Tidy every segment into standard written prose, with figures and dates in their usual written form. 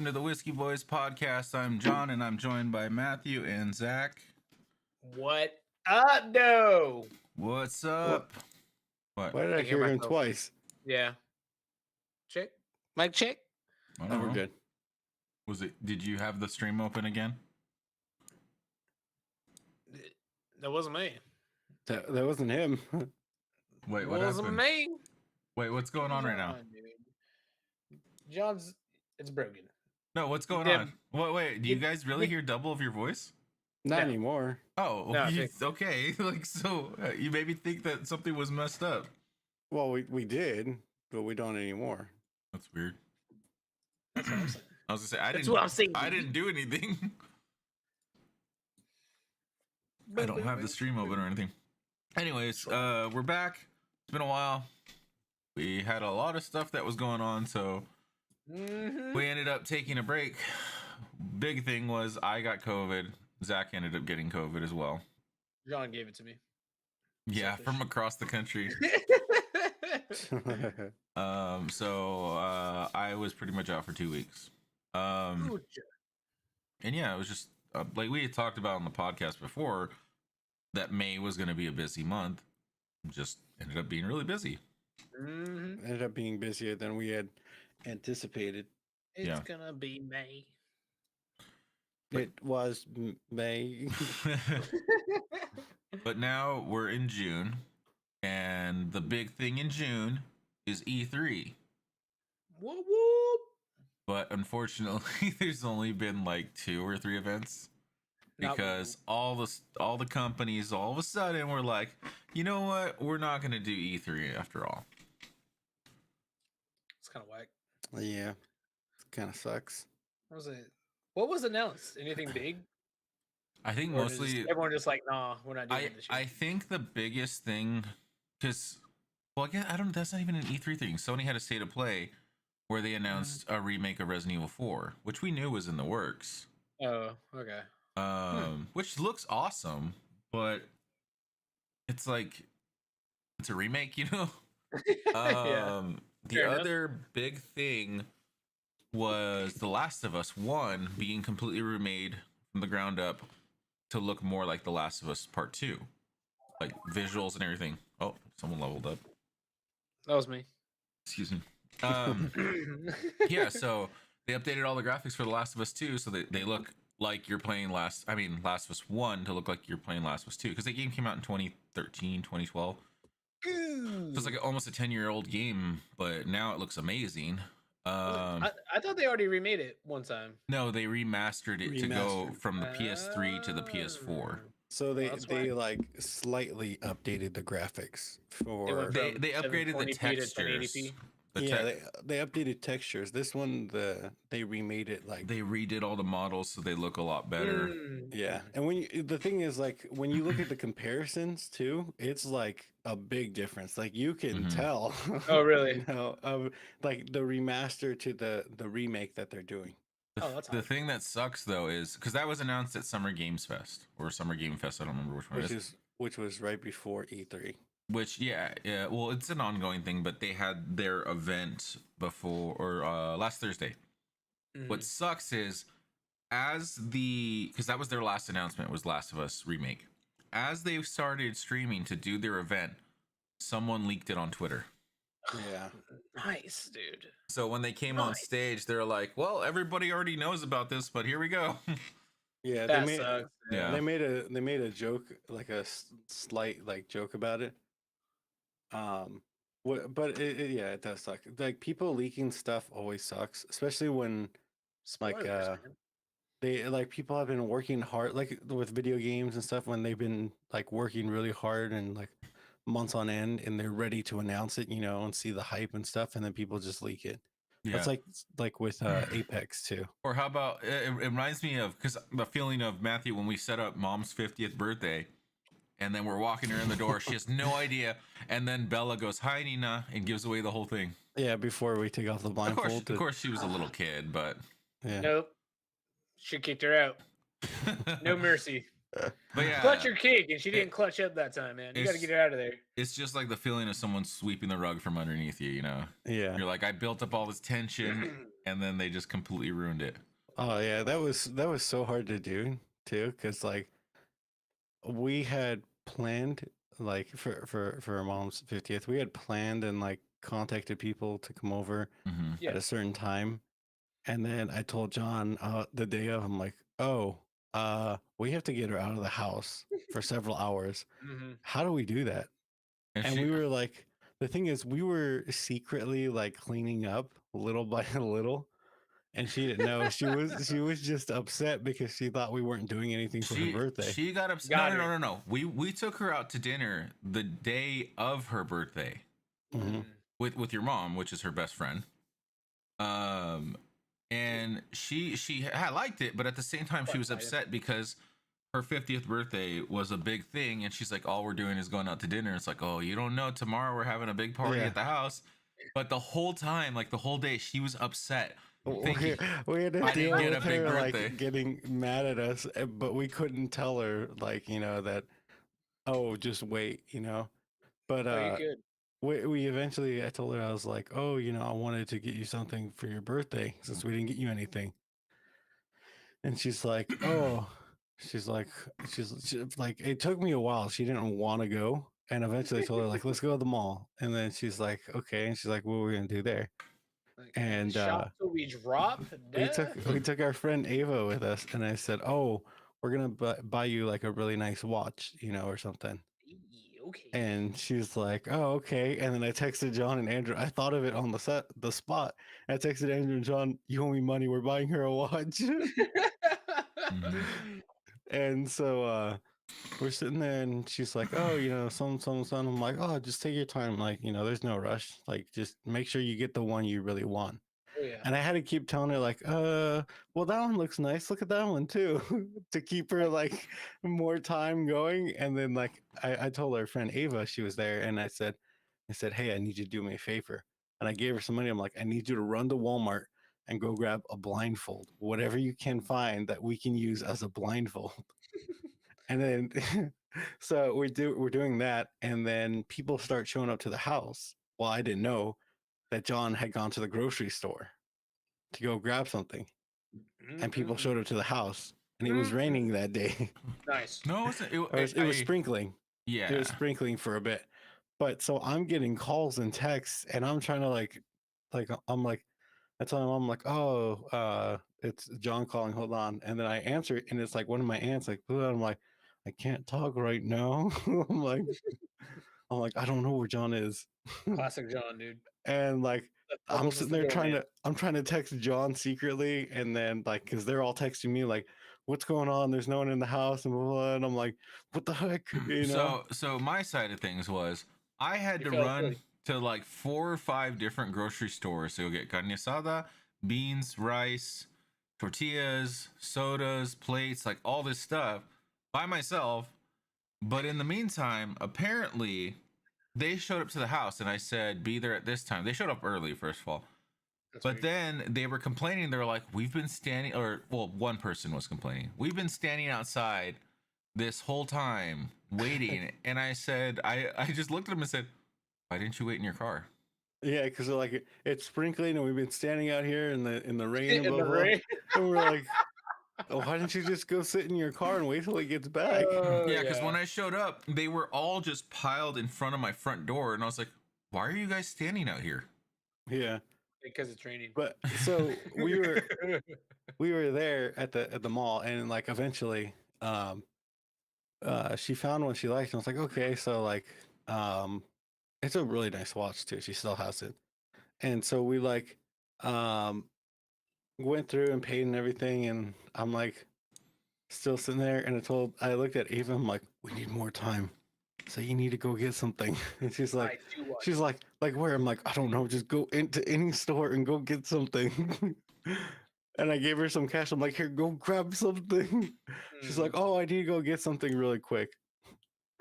welcome to the Whiskey Boys podcast. I'm John, and I'm joined by Matthew and Zach. What up, no? What's up? What? Why did I hear him twice? Yeah. Check. Mic check. Oh, we're good. Was it? Did you have the stream open again? That wasn't me. That wasn't him. Wait, what wasn't happened? me. Wait, what's going on right now? John's. It's broken. No, what's going on? Wait, do you guys really hear double of your voice? Not anymore. Oh, No, okay. Like, so you made me think that something was messed up. Well, we did, but we don't anymore. That's weird. That's what I'm saying. I was gonna say That's what I'm saying. I didn't do anything. I don't have the stream open or anything. Anyways, we're back. It's been a while. We had a lot of stuff that was going on, so we ended up taking a break. Big thing was I got COVID. Zach ended up getting COVID as well. John gave it to me. Yeah, Selfish. from across the country. So I was pretty much out for 2 weeks. And yeah, it was just like we had talked about on the podcast before that May was going to be a busy month. Just ended up being really busy. Ended up being busier than we had anticipated. It's gonna be May. It was May. But now we're in June, and the big thing in June is E3. Whoop whoop. But unfortunately, there's only been like 2 or 3 events because all the companies all of a sudden were like, you know what, we're not going to do E3 after all. It's kind of whack. Yeah, it kind of sucks. What was announced? Anything big? I think Or mostly everyone just like, nah, we're not doing it this year. I think the biggest thing, because I don't. That's not even an E3 thing. Sony had a state of play where they announced a remake of Resident Evil 4, which we knew was in the works. Oh, okay. Which looks awesome, but it's like it's a remake, you know. Yeah. The other big thing was The Last of Us 1 being completely remade from the ground up to look more like The Last of Us Part 2, like visuals and everything. Oh, someone leveled up. That was me. Excuse me. Yeah, so they updated all the graphics for The Last of Us 2 so they look like you're playing Last of Us 1 to look like you're playing Last of Us 2, because the game came out in 2013, 2012. So it's like almost a 10-year-old game, but now it looks amazing. I thought they already remade it one time. No, they remastered it to go from the PS3 to the PS4. So they like slightly updated the graphics for. They upgraded the textures. They updated textures. This one, they remade it like they redid all the models so they look a lot better. Yeah, and the thing is, like, when you look at the comparisons too, it's like a big difference. Like you can tell. Oh, really? Like the remaster to the remake that they're doing. The thing that sucks though is because that was announced at Summer Games Fest or Summer Game Fest. I don't remember which one it is. Which was right before E3. Which yeah. Well, it's an ongoing thing, but they had their event before or last Thursday. What sucks is because that was their last announcement, was Last of Us remake. As they started streaming to do their event, someone leaked it on Twitter. Yeah. Nice, dude. So when they came on stage, they're like, "Well, everybody already knows about this, but here we go." Yeah, they made a joke, like a slight like joke about it. But it does suck. Like people leaking stuff always sucks, especially when they like people have been working hard, like with video games and stuff, when they've been like working really hard and like months on end, and they're ready to announce it, you know, and see the hype and stuff, and then people just leak it. Yeah. It's like with Apex too. Or how about it reminds me of, because the feeling of Matthew when we set up Mom's 50th birthday, and then we're walking her in the door, she has no idea, and then Bella goes, "Hi, Nina," and gives away the whole thing. Yeah, before we take off the blindfold. Of course, she was a little kid, but Nope, she kicked her out. No mercy. But Clutch yeah, your cake, and she it- didn't clutch up that time, man. You got to it's get her out of there. it's just like the feeling of someone sweeping the rug from underneath you. You know, Yeah. you're like, I built up all this tension, and then they just completely ruined it. Oh yeah, that was so hard to do too, because like we had planned like for our mom's 50th, we had planned and like contacted people to come over Mm-hmm. Yeah. at a certain time, and then I told John the day of, I'm like, oh, we have to get her out of the house for several hours. Mm-hmm. How do we do that? And And she, we were like, the thing is, we were secretly like cleaning up little by little, and she didn't know. She was just upset because she thought we weren't doing anything for her birthday. she got upset. Got No, no, her. no, no, no. We took her out to dinner the day of her birthday Mm-hmm. with your mom, which is her best friend. Um, and she had liked it, but at the same time, she was upset because her 50th birthday was a big thing, and she's like, all we're doing is going out to dinner. It's like, oh, you don't know, tomorrow we're having a big party Yeah. at the house. But the whole time, like the whole day, she was upset. We, Thinking, we had to I deal didn't get with a big her birthday. like getting mad at us, but we couldn't tell her like, that, oh, just wait, But Oh, you could. we eventually, I told her, I was like, oh, I wanted to get you something for your birthday since we didn't get you anything. And she's like, oh, she's like, she's like, it took me a while. She didn't want to go. And eventually I told her, like, let's go to the mall. And then she's like, okay. And she's like, what are we going to do there? Like, And shop till we drop. we took our friend Ava with us. And I said, oh, we're going to buy you like a really nice watch, or something. Okay. And she's like, oh, okay. And then I texted John and Andrew. I thought of it on the spot. I texted Andrew and John, you owe me money. We're buying her a watch. And so we're sitting there and she's like, oh, some. I'm like, oh, just take your time. Like, there's no rush. Like, just make sure you get the one you really want. Oh yeah. And I had to keep telling her, like, well, that one looks nice. Look at that one too, to keep her like more time going. And then like I told our friend Ava, she was there, and I said, hey, I need you to do me a favor. And I gave her some money. I'm like, I need you to run to Walmart and go grab a blindfold, whatever you can find that we can use as a blindfold. And then so we're doing that, and then people start showing up to the house. Well, I didn't know that John had gone to the grocery store to go grab something, and people showed up to the house, and it was raining that day. Nice. No, it It was sprinkling. Yeah. It was sprinkling for a bit. But so I'm getting calls and texts, and I'm trying to like I'm like, I tell him, I'm like, oh, it's John calling, hold on. And then I answer it, and it's like one of my aunts, like, I'm like, I can't talk right now. I'm like, I don't know where John is. Classic John, dude. And like That I'm was sitting the there doorman. trying to text John secretly, and then like because they're all texting me like, what's going on? There's no one in the house, and blah, blah, blah. And I'm like, what the heck, So my side of things was I had You to felt run silly. to like 4 or 5 different grocery stores to go get carne asada, beans, rice, tortillas, sodas, plates, like all this stuff by myself. But in the meantime, apparently they showed up to the house and I said, be there at this time. They showed up early, first of all. That's But weird. then they were complaining. They were like, we've been standing, or well, one person was complaining. We've been standing outside this whole time waiting. And I said, I just looked at him and said, why didn't you wait in your car? Yeah, because like it's sprinkling, and we've been standing out here in the rain and In blah the blah. rain. And we're like, oh, why didn't you just go sit in your car and wait till he gets back? Oh, Yeah, because when I showed up, they were all just piled in front of my front door. And I was like, why are you guys standing out here? Yeah, Because it's raining. but so we were there at the mall, and like eventually she found one she liked, and I was like, okay. So like it's a really nice watch too. She still has it. And so we like um went through and paid and everything, and I'm like still sitting there, and I looked at Ava, I'm like, we need more time. So you need to go get something. And she's like, where? I'm like, I don't know, just go into any store and go get something. And I gave her some cash. I'm like, here, go grab something. She's like, oh, I need to go get something really quick.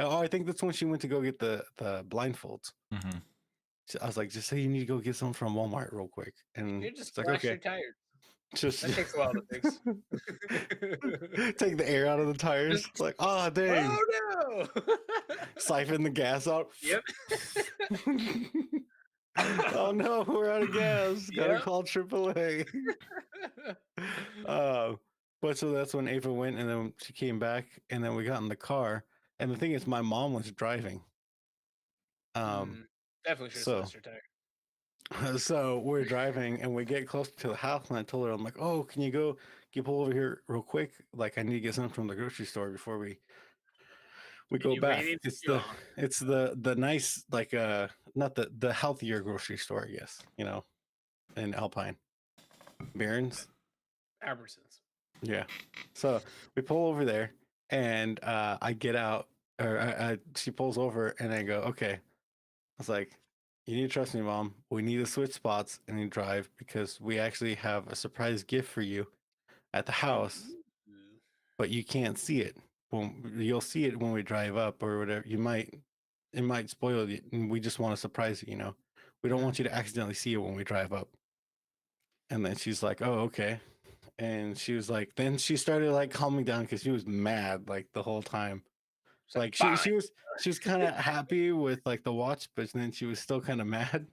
Oh, I think that's when she went to go get the blindfolds. Mm-hmm. I was like, just say you need to go get some from Walmart real quick. And You just she's like, flash okay. your tires. Just That takes a while to fix. take the air out of the tires. Like, oh dang, Oh no! siphon the gas out. Yep. Oh no, we're out of gas. Gotta Yep. call AAA. Uh, but so that's when Ava went, and then she came back, and then we got in the car. And the thing is, my mom was driving. Definitely should have So slashed her tire. so we're driving, and we get close to the house, and I told her, I'm like, oh, can you pull over here real quick? Like, I need to get something from the grocery store before we And go you ran back. into It's John. the nice, like, not the healthier grocery store, I guess, in Alpine. Barron's. Albertsons. Yeah. So we pull over there, and I get out, or she pulls over, and I go, okay. I was like, you need to trust me, Mom. We need to switch spots and you drive, because we actually have a surprise gift for you at the house, but you can't see it. Well, you'll see it when we drive up or whatever. It might spoil it, and we just want to surprise you. We don't want you to accidentally see it when we drive up. And then she's like, oh, okay. And she was like, then she started like calming down, because she was mad like the whole time. Like she was kind of happy with like the watch, but then she was still kind of mad.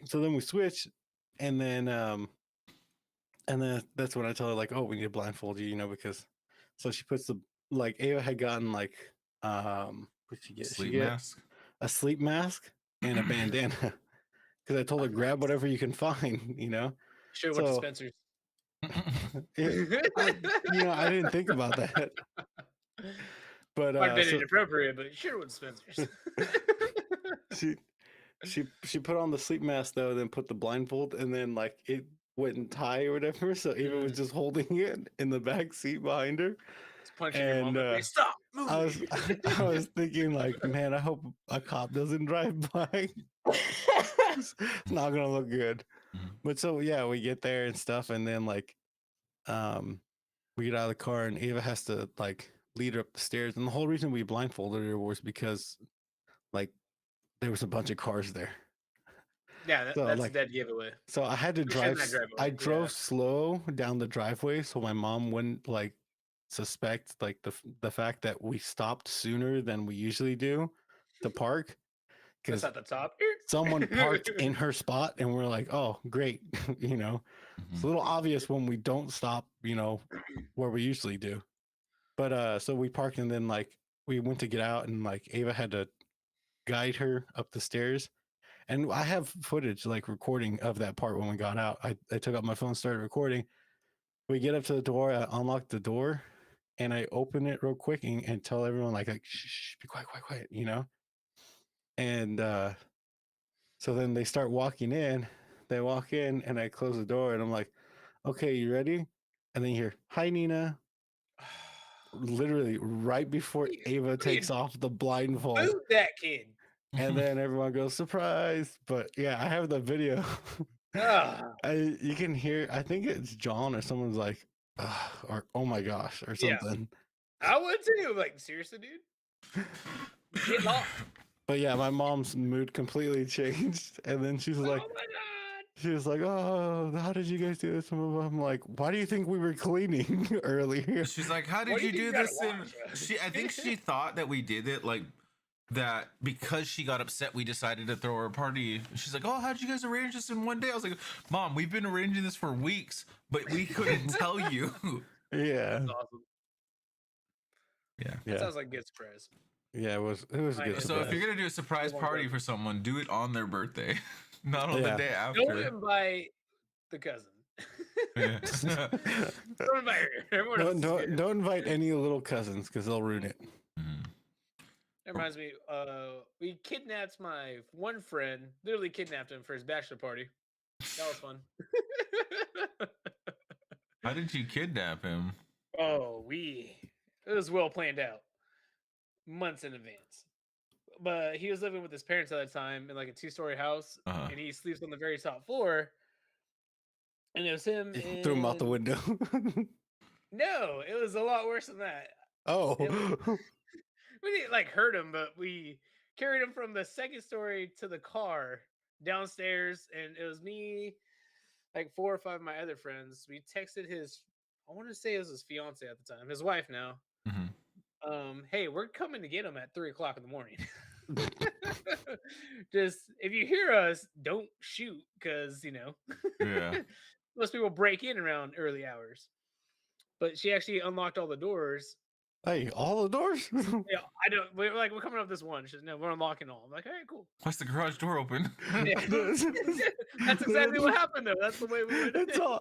So then we switched, and then that's when I tell her, like, oh, we need to blindfold you, because so she puts like, Ava had gotten like, what'd she get? Sleep She get mask. a sleep mask and a bandana, because I told her, grab whatever you can find. Should have went to So Spencer's. I didn't think about that. But Might have been inappropriate, but you should have went to Spencer's. she put on the sleep mask though, then put the blindfold, and then like it wouldn't tie or whatever. So Ava was just holding it in the back seat behind her. It's punching your mom. Like, stop moving. I was thinking, like, man, I hope a cop doesn't drive by. It's not gonna look good. But so yeah, we get there and stuff, and then like we get out of the car, and Ava has to like lead her up the stairs. And the whole reason we blindfolded her was because like there was a bunch of cars there. Yeah, that's like, a dead giveaway. So I had to drive. I drove slow down the driveway so my mom wouldn't like suspect like the fact that we stopped sooner than we usually do to park. Because at the top, someone parked in her spot, and we're like, oh, great. It's a little obvious when we don't stop, where we usually do. But so we parked, and then like we went to get out, and like Ava had to guide her up the stairs. And I have footage like recording of that part when we got out. I took out my phone, started recording. We get up to the door, I unlock the door, and I open it real quick and tell everyone like shh, be quiet, And so then they start walking in. They walk in, and I close the door, and I'm like, okay, you ready? And then you hear, hi, Nina. Literally right before Ava takes off the blindfold. Boot that kid. And then everyone goes, surprise. But yeah, I have the video. You can hear, I think it's John or someone's like, or oh my gosh, or something. Yeah. I would too. Like, seriously, dude? Get off. But yeah, my mom's mood completely changed. And then she was like, oh my God. She was like, oh, how did you guys do this? I'm like, why do you think we were cleaning earlier? She's like, how did you do this? I think she thought that we did it like that because she got upset we decided to throw her a party. She's like, oh, how'd you guys arrange this in one day? I was like, Mom, we've been arranging this for weeks, but we couldn't tell you. Yeah. That's awesome. Yeah. That sounds like a good surprise. Yeah, it was a good surprise. So if you're gonna do a surprise party for someone, do it on their birthday, not on the day after. Don't invite the cousin. Don't invite her. Don't invite any little cousins, because they'll ruin it. That reminds me, we kidnapped my one friend, literally kidnapped him for his bachelor party. That was fun. How did you kidnap him? Oh, it was well planned out. Months in advance. But he was living with his parents at the time in like a 2-story house, and he sleeps on the very top floor. And it was him. Threw him out the window. No, it was a lot worse than that. Oh. We didn't like hurt him, but we carried him from the 2nd story to the car downstairs, and it was me, like 4 or 5 of my other friends. We texted his, I want to say it was his fiance at the time, his wife now. Hey, we're coming to get him at 3:00 in the morning. Just if you hear us, don't shoot, because Yeah. most people break in around early hours. But she actually unlocked all the doors. Hey, all the doors? Yeah, I don't. We're coming up this one. She says, no, we're unlocking all. I'm like, all right, cool. Why's the garage door open? Yeah. That's exactly what happened, though. That's the way we went.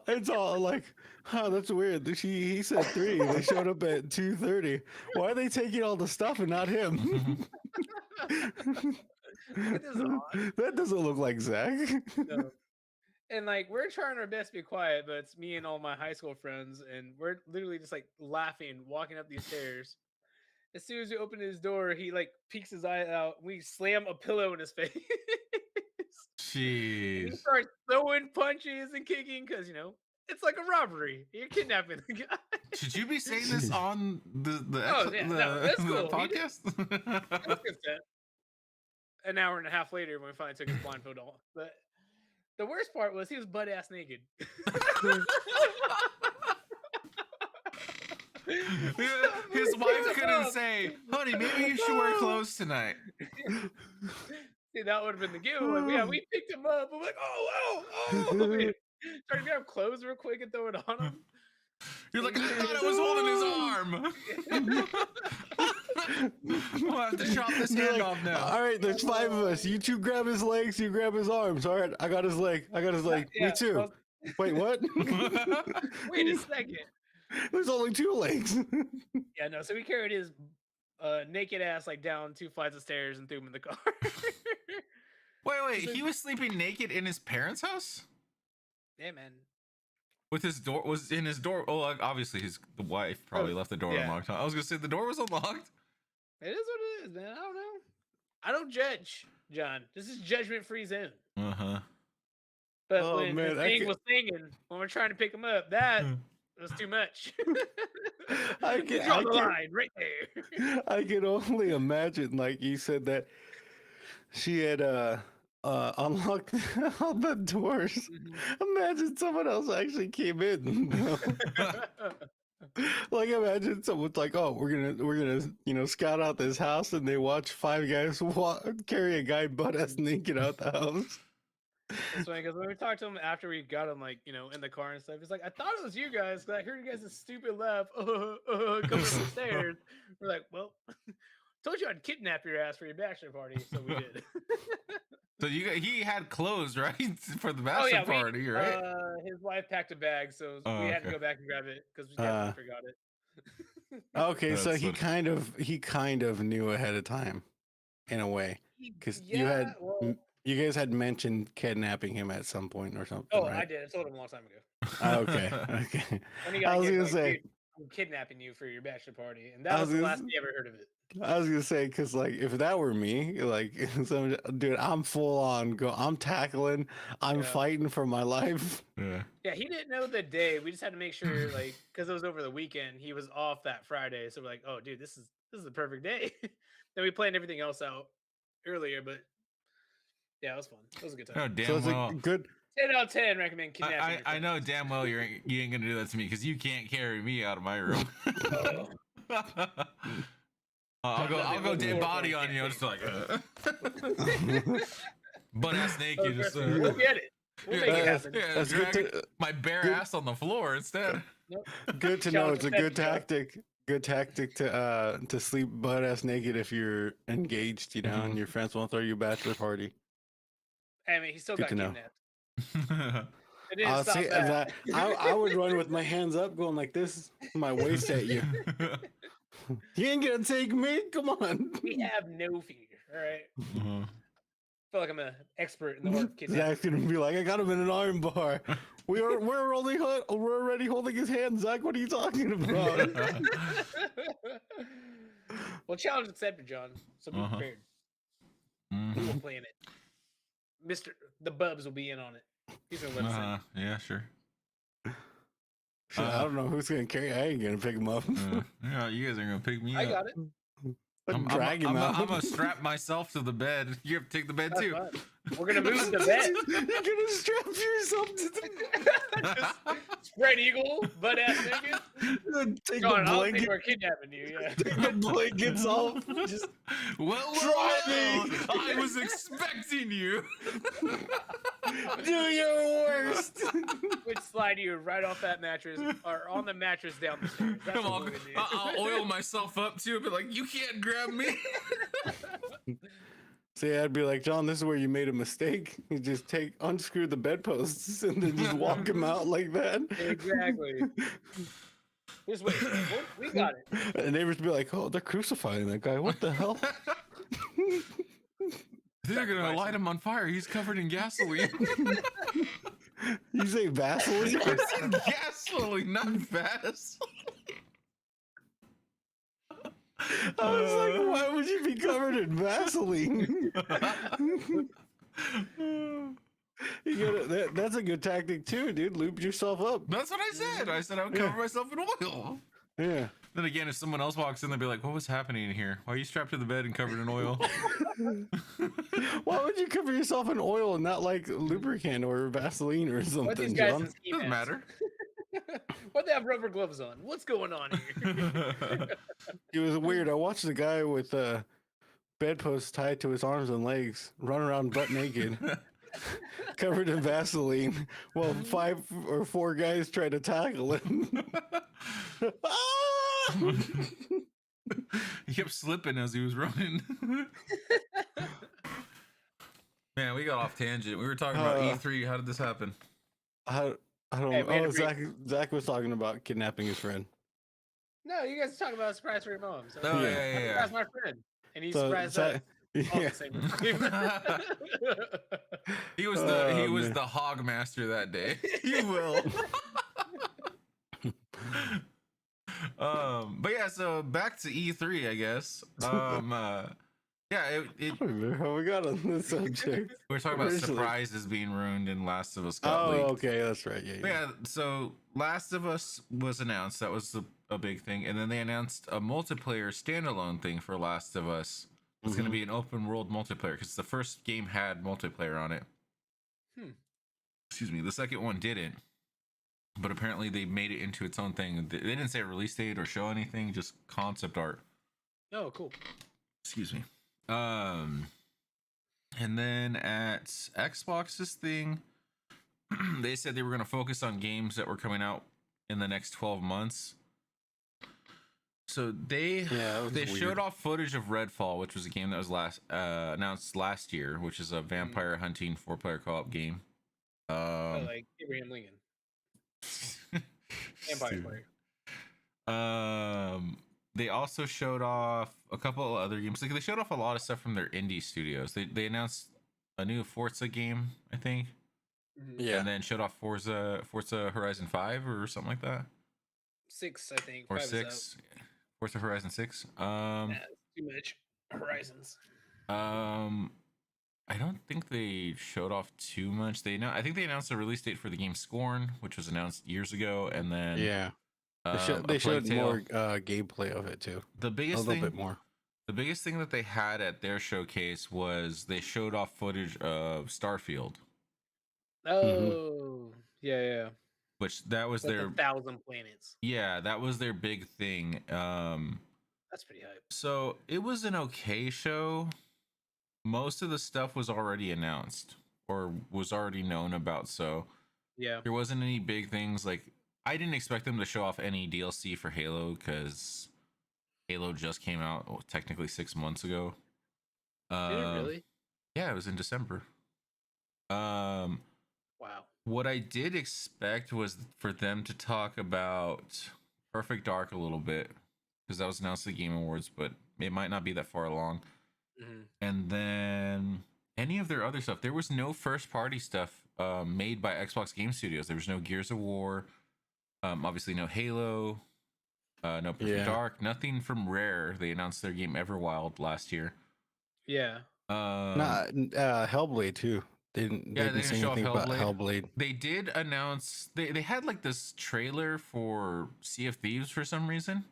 It's all like, huh, that's weird. He said 3. They showed up at 2:30. Why are they taking all the stuff and not him? That doesn't look like Zach. No. And like we're trying our best to be quiet, but it's me and all my high school friends, and we're literally just like laughing, walking up these stairs. As soon as we open his door, he like peeks his eye out. We slam a pillow in his face. Jeez. He starts throwing punches and kicking because it's like a robbery. You're kidnapping the guy. Should you be saying this on the that's cool. podcast? That's consent. An hour and a half later, when we finally took his blindfold off, but the worst part was he was butt ass naked. His wife couldn't say, honey, maybe you should wear clothes tonight. See, that would have been the giveaway. Yeah, we picked him up. I'm like, oh. Started to grab clothes real quick and throw it on him. You're like, I thought I was holding his arm. We'll have to chop this hand off now. All right, there's 5 of us. You 2 grab his legs, you grab his arms. All right, I got his leg. Yeah, Me too. Wait, what? Wait a second. There's only 2 legs. Yeah, no. So we carried his naked ass like down 2 flights of stairs and threw him in the car. Wait. He was sleeping naked in his parents' house? Yeah, man. With his door was in his door. Oh, like, obviously the wife probably left the door unlocked. I was gonna say the door was unlocked. It is what it is, man. I don't know. I don't judge, John. This is judgment-free zone. But when the thing was singing, when we're trying to pick him up, that was too much. I draw the line right there. I can only imagine, like you said, that she had unlocked all the doors. Imagine someone else actually came in. Like, imagine someone's like, oh, we're gonna scout out this house, and they watch 5 guys carry a guy butt ass naked out the house. That's funny, because when we talked to him after we got him, like, in the car and stuff, he's like, I thought it was you guys, because I heard you guys' stupid laugh coming up the stairs. We're like, well, told you I'd kidnap your ass for your bachelor party, so we did. So he had clothes, right, for the bachelor party, right? His wife packed a bag, so we had to go back and grab it because we definitely forgot it. Okay, that's so he kind of knew ahead of time, in a way, because you guys had mentioned kidnapping him at some point or something. Oh, right? I did. I told him a long time ago. Okay. I was gonna say, I'm kidnapping you for your bachelor party, and that was the last he ever heard of it. I was gonna say, because like if that were me, like dude, I'm full on I'm tackling, I'm fighting for my life. Yeah, he didn't know the day. We just had to make sure, like, because it was over the weekend, he was off that Friday, so we're like, oh, dude, this is the perfect day. Then we planned everything else out earlier, but yeah, it was fun. It was a good time. No, damn so well. Good. 10 out of 10 recommend kidnapping. I know damn well you ain't gonna do that to me because you can't carry me out of my room. I'll go dead body on you. Just like butt ass naked. We'll get it. We'll make it happen. That's drag my bare ass on the floor instead. Good to know. It's a good tactic. Good tactic to sleep butt ass naked if you're engaged, and your friends won't throw you a bachelor party. I mean, he still got kidnapped. I would run with my hands up, going like this, my waist at you. You ain't gonna take me. Come on. We have no fear. All right. I feel like I'm an expert in the art of kidnapping. Zach's gonna be like, I got him in an arm bar. We're already holding his hand. Zach, what are you talking about? Well, challenge accepted, John. So be prepared. We'll plan it. The Bubs will be in on it. He's gonna let us in. Yeah, sure. I don't know who's gonna carry. I ain't gonna pick him up. Yeah, you guys are gonna pick me up. I got it. Drag him out. I'm gonna strap myself to the bed. You have to take the bed too. We're gonna move the bed. You're gonna strap yourself to Just spread eagle, butt ass naked. take John, the I don't think blanket. we're kidnapping you. Yeah. Take the blankets off. Just try me. I was expecting you. Do your worst. We'd slide you right off that mattress or on the mattress down the stairs. That's Come what on, we would do. I'll oil myself up too, but like you can't grab me. See, I'd be like, John, this is where you made a mistake. You just unscrew the bedposts and then just walk him out like that. Exactly. Just wait. We got it. And the neighbors be like, oh, they're crucifying that guy. What the hell? They're gonna light him on fire. He's covered in gasoline. You say Vaseline? Gasoline, not Vass. I was like, why would you be covered in Vaseline? That's a good tactic too, dude. Loop yourself up. That's what I said. I said I would cover myself in oil. Yeah. Then again, if someone else walks in, they'll be like, what was happening in here? Why are you strapped to the bed and covered in oil? Why would you cover yourself in oil and not like lubricant or Vaseline or What these something, guys John? in ski Doesn't masks? matter. What they have rubber gloves on? What's going on here? It was weird. I watched the guy with bedposts tied to his arms and legs run around butt naked, covered in Vaseline, while 5 or 4 guys tried to tackle him. He kept slipping as he was running. Man, we got off tangent. We were talking about E3. How did this happen? I don't Hey, know. Oh, Zach was talking about kidnapping his friend. No, you guys are talking about a surprise for your mom. So Oh, Yeah. yeah. surprise my friend, and he So, surprised Zach- us. All Yeah. the same time. He was Man. the hog master that day. You will. But yeah, so back to E3, I guess. Yeah, I don't remember how we got on this subject. we were talking about Originally. surprises being ruined and Last of Us got Oh, leaked. okay, that's right. Yeah, But yeah, so Last of Us was announced. That was a big thing. And then they announced a multiplayer standalone thing for Last of Us. It's going to be an open world multiplayer because the first game had multiplayer on it. Excuse me. The second one didn't. But apparently they made it into its own thing. They didn't say a release date or show anything, just concept art. Oh, cool. Excuse me. And then at Xbox's thing, they said they were going to focus on games that were coming out in the next 12 months. So they showed off footage of Redfall, which was a game that was announced last year, which is a vampire hunting 4-player co-op game. Like Abraham Lincoln. Vampire player. They also showed off a couple of other games. Like they showed off a lot of stuff from their indie studios. They announced a new Forza game, I think. Yeah. And then showed off Forza Horizon 5 or something like that. 6, I think. Or 5 is 6. Forza Horizon 6. out. Yeah, too much. Horizons. I don't think they showed off too much. I think they announced a release date for the game Scorn, which was announced years ago, and then they showed more gameplay of it too. The biggest a little bit more. The biggest thing that they had at their showcase was they showed off footage of Starfield. Oh, yeah. Which that was Like their 1,000 planets. Yeah, that was their big thing. That's pretty hype. So it was an okay show. Most of the stuff was already announced or was already known about, so Yeah. there wasn't any big things. Like I didn't expect them to show off any DLC for Halo because Halo just came out technically 6 months ago. Did it really? Yeah, it was in December. Wow. What I did expect was for them to talk about Perfect Dark a little bit because that was announced at the Game Awards, but it might not be that far along. And then any of their other stuff. There was no first party stuff made by Xbox Game Studios. There was no Gears of War, obviously no Halo, no Perfect Dark, nothing from Rare. They announced their game Everwild last year. Yeah. Hellblade too. They didn't say anything about Hellblade. They did announce they had like this trailer for Sea of Thieves for some reason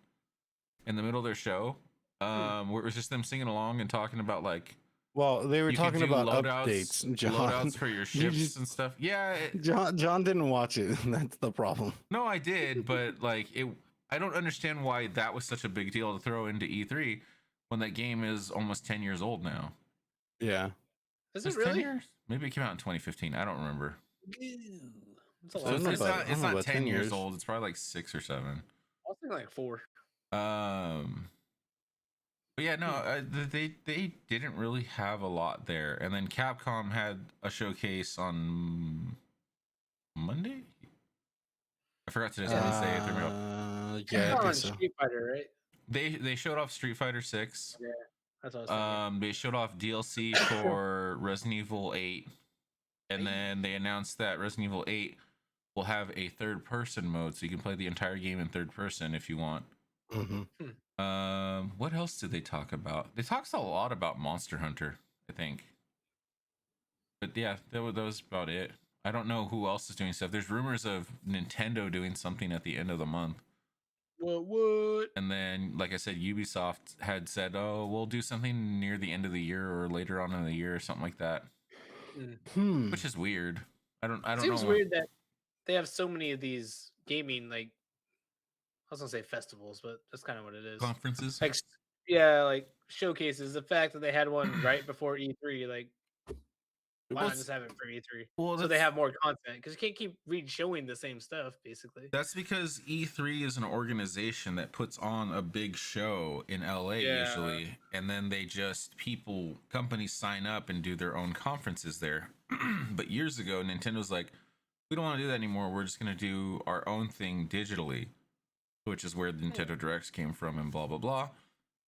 in the middle of their show. Where it was just them singing along and talking about like Well, they were You could talking do about updates, John. loadouts for your ships and stuff. Yeah, John didn't watch it. That's the problem. no, I did, but like it, I don't understand why that was such a big deal to throw into E3 when that game is almost 10 years old now. Yeah. Is It's it really? 10 years? Maybe it came out in 2015. I don't remember. It's a So long time. it's not 10 years old. It's probably like 6 or 7. I was thinking like 4. But yeah, no, they didn't really have a lot there. And then Capcom had a showcase on Monday. I forgot today's Wednesday. Yeah, I think so. Street Fighter, right? They showed off Street Fighter 6. Yeah, that's what I was thinking. They showed off DLC for Resident Evil 8, and then they announced that Resident Evil 8 will have a third-person mode, so you can play the entire game in third person if you want. What else did they talk about? They talked a lot about Monster Hunter, I think. But yeah, that was about it. I don't know who else is doing stuff. There's rumors of Nintendo doing something at the end of the month. What? And then, like I said, Ubisoft had said, "Oh, we'll do something near the end of the year or later on in the year or something like that," which is weird. I don't know. Seems weird that they have so many of these gaming, like, I was gonna say festivals, but that's kind of what it is. Conferences, like, yeah, like showcases. The fact that they had one right before E3, like, why not just have it for E3? Well, so they have more content, because you can't keep showing the same stuff, basically. That's because E3 is an organization that puts on a big show in LA usually, and then companies sign up and do their own conferences there. But years ago, Nintendo's like, we don't want to do that anymore. We're just going to do our own thing digitally, which is where the Nintendo Directs came from and blah, blah, blah.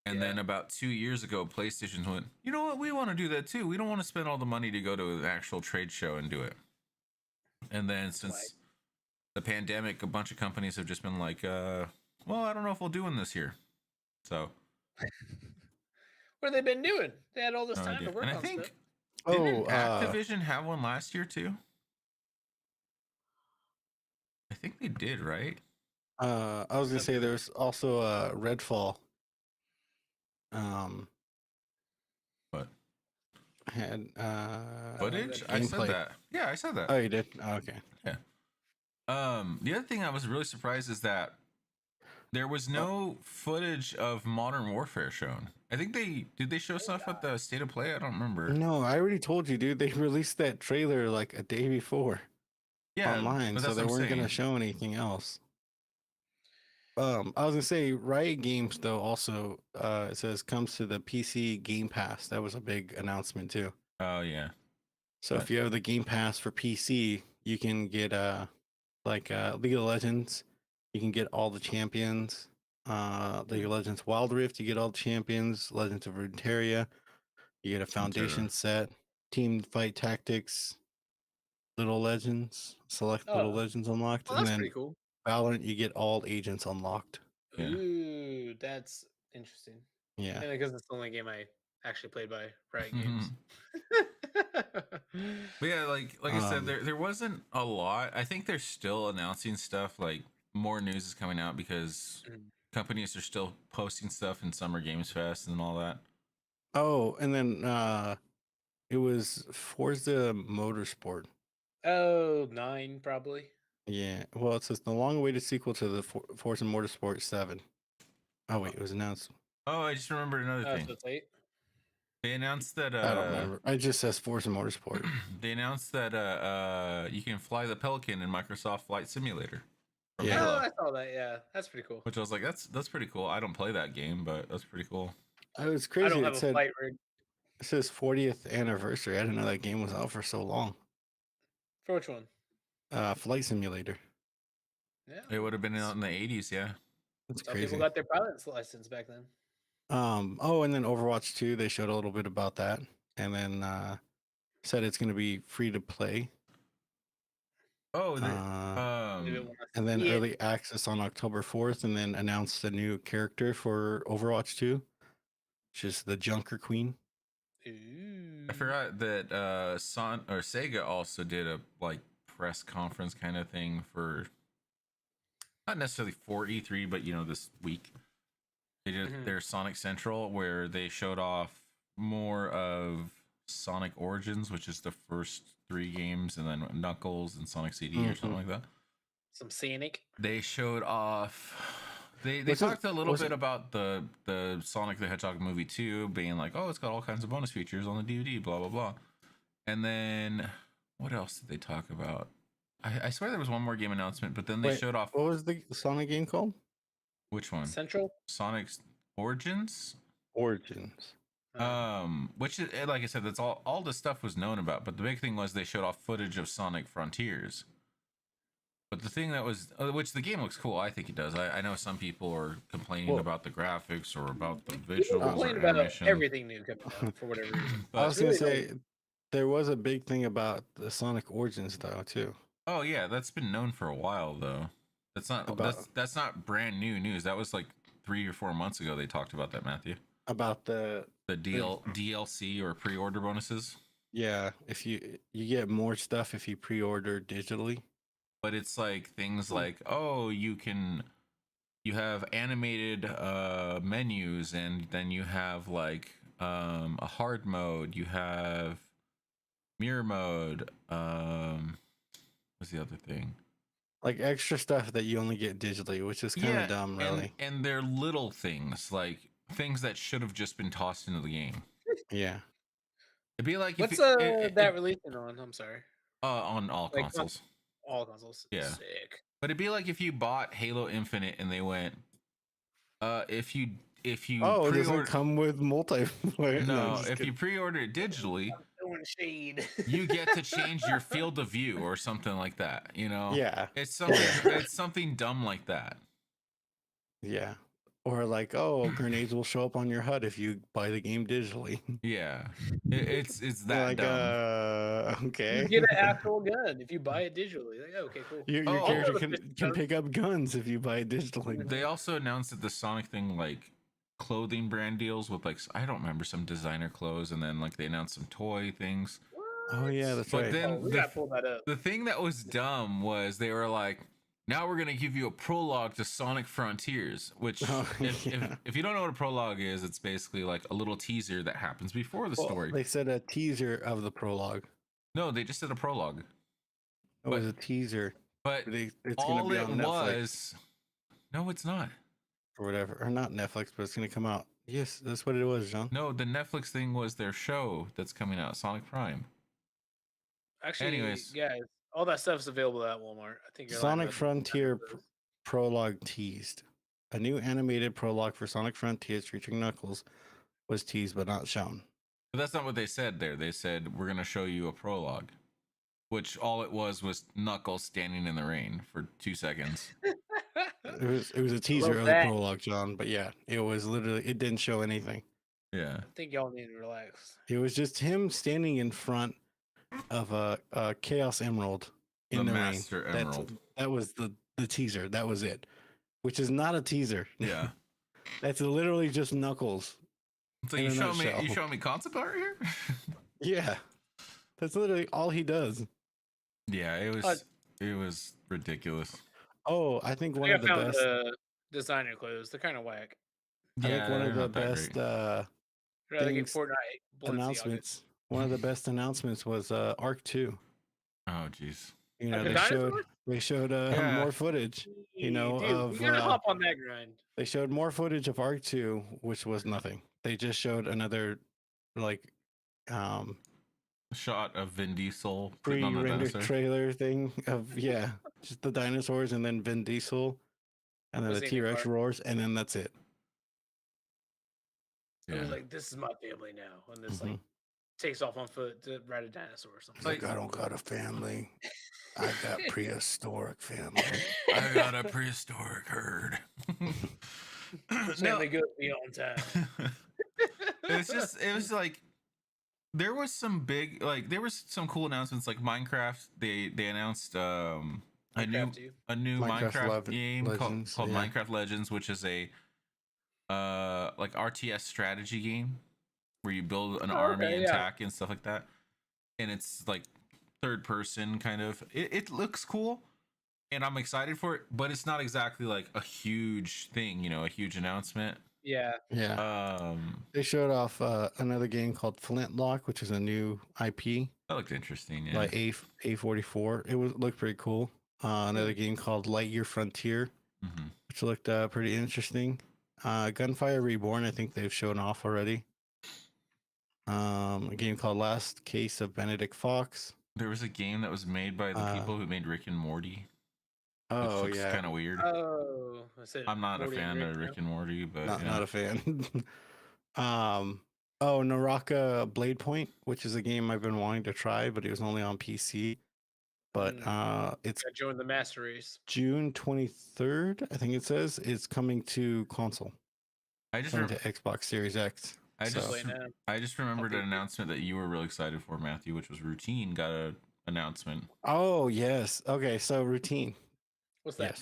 And then about 2 years ago, PlayStation went, you know what? We want to do that too. We don't want to spend all the money to go to an actual trade show and do it. And then since the pandemic, a bunch of companies have just been like, well, I don't know if we'll do one this year. So. What have they been doing? They had all this time to work on stuff. Didn't Activision have one last year too? I think they did, right? I was gonna say there's also Redfall. What? Had footage? I said that. Yeah, I said that. Oh, you did? Oh, okay. Yeah. The other thing I was really surprised is that there was no footage of Modern Warfare shown. I think did they show stuff at the State of Play? I don't remember. No, I already told you, dude. They released that trailer like a day before. Yeah, online, so they weren't gonna show anything else. I was gonna say Riot Games though also it says comes to the PC Game Pass. That was a big announcement too. Oh yeah. So if you have the Game Pass for PC, you can get League of Legends. You can get all the champions. League of Legends Wild Rift, you get all the champions. Legends of Runeterra, you get a Foundation set. Team Fight Tactics, Little Legends, Little Legends unlocked, and then pretty cool. Valorant, you get all agents unlocked. Yeah. Ooh, that's interesting. Yeah, and because it's the only game I actually played by Riot Games. But yeah, like I said, there wasn't a lot. I think they're still announcing stuff. Like more news is coming out because companies are still posting stuff in Summer Games Fest and all that. Oh, and then it was Forza Motorsport. Oh, 9 probably. Yeah, well, it says the long-awaited sequel to the Forza Motorsport 7. Oh wait, it was announced. Oh, I just remembered another thing. So it's 8. They announced that I don't remember. It just says Forza Motorsport. They announced that you can fly the Pelican in Microsoft Flight Simulator. Yeah, I saw that. Yeah, that's pretty cool. Which I was like, that's pretty cool. I don't play that game, but that's pretty cool. It was crazy. I don't have a flight rig. It says 40th anniversary. I didn't know that game was out for so long. For which one? Flight Simulator. Yeah, it would have been out in the 80s. Yeah, that's crazy. People got their pilot's license back then. Oh, and then Overwatch 2, they showed a little bit about that, and then said it's going to be free to play. Oh, and then early access on October 4th, and then announced a new character for Overwatch 2, which is the Junker Queen. I forgot that Sega also did a press conference kind of thing for, not necessarily for E3, but this week they did their Sonic Central, where they showed off more of Sonic Origins, which is the first 3 games, and then Knuckles and Sonic CD or something like that. Some Sonic. They showed off. They talked a little bit about the Sonic the Hedgehog movie 2, being like, oh, it's got all kinds of bonus features on the DVD, blah blah blah. And then what else did they talk about? I swear there was one more game announcement, but then they showed off. What was the Sonic game called? Which one? Central? Sonic's Origins? Origins. Which is, like I said, that's all the stuff was known about, but the big thing was they showed off footage of Sonic Frontiers. But the thing that was, which the game looks cool, I think it does. I know some people are complaining about the graphics or about the visuals or animation. Everything new coming out for whatever reason. I was gonna say there was a big thing about the Sonic Origins though too. Oh yeah, that's been known for a while though. That's not that's not brand new news. That was like 3 or 4 months ago they talked about that, Matthew. About the DLC or pre-order bonuses. Yeah, if you get more stuff if you pre-order digitally. But it's like things like, oh, you have animated menus, and then you have like a hard mode, you have mirror mode. What's the other thing? Like extra stuff that you only get digitally, which is kind of dumb, really. And they're little things, like things that should have just been tossed into the game. Yeah. It'd be like what's that releasing on? I'm sorry. On all consoles. All consoles. Yeah. Sick. But it'd be like if you bought Halo Infinite and they went, if you it doesn't come with multiplayer. No, if you pre-order it digitally, you get to change your field of view or something like that. You know? Yeah. It's something dumb like that. Yeah. Or like, grenades will show up on your HUD if you buy the game digitally. Yeah, it's that like, dumb. Okay. You get an actual gun if you buy it digitally. Like, okay, cool. Your character can pick up guns if you buy it digitally. They also announced that the Sonic thing, like clothing brand deals with like, I don't remember, some designer clothes, and then like they announced some toy things. What? Oh yeah, that's right. But then we gotta pull that up. The thing that was dumb was they were like, now we're going to give you a prologue to Sonic Frontiers, which if you don't know what a prologue is, it's basically like a little teaser that happens before the story. They said a teaser of the prologue. No, they just said a prologue. It was a teaser. But it's all gonna be it on Netflix. No, it's not. Or whatever. Or not Netflix, but it's going to come out. Yes, that's what it was, John. No, the Netflix thing was their show that's coming out, Sonic Prime. Actually, anyways, guys, all that stuff's available at Walmart. I think Sonic Frontier prologue teased. A new animated prologue for Sonic Frontiers featuring Knuckles was teased but not shown. But that's not what they said there. They said, we're going to show you a prologue, which all it was Knuckles standing in the rain for 2 seconds. It was a teaser of the prologue, John. But yeah, it was literally, it didn't show anything. Yeah. I think y'all need to relax. It was just him standing in front of a Chaos Emerald in the Master rain. Emerald. That was the teaser. That was it. Which is not a teaser. Yeah. That's literally just Knuckles. So you show me concept art here? Yeah. That's literally all he does. Yeah, it was ridiculous. Oh, I think one of the best designer clothes. They're kind of whack. I think one of the best announcements. One of the best announcements was Arc 2. Oh jeez. You know, they showed more footage. You know, we gotta hop on that grind. They showed more footage of Arc 2, which was nothing. They just showed another shot of Vin Diesel pre-rendered trailer thing of just the dinosaurs and then Vin Diesel and then the T-Rex roars and then that's it. Yeah. I was like, this is my family now, and this takes off on foot to ride a dinosaur or something. Like, I don't got a family. I got prehistoric family. I got a prehistoric herd. Family good beyond time. It was like there was some cool announcements, like Minecraft. They announced a new Minecraft game called Minecraft Legends, which is a like RTS strategy game where you build an army and attack and stuff like that, and it's like third person kind of. It looks cool, and I'm excited for it, but it's not exactly like a huge thing, a huge announcement. Yeah. They showed off another game called Flintlock, which is a new IP. That looked interesting. Yeah. Like A44. It looked pretty cool. Another game called Lightyear Frontier, which looked pretty interesting. Gunfire Reborn, I think they've shown off already. A game called Last Case of Benedict Fox. There was a game that was made by the people who made Rick and Morty. Which looks kind of weird. Oh, I'm not a fan of Rick and Morty, but not a fan. Naraka Blade Point, which is a game I've been wanting to try, but it was only on PC. But it's joined the Master Race. June 23rd, I think it says, it's coming to console. Coming to Xbox Series X. I just remembered an announcement that you were really excited for, Matthew, which was Routine got an announcement. Oh yes. Okay, so Routine. What's that?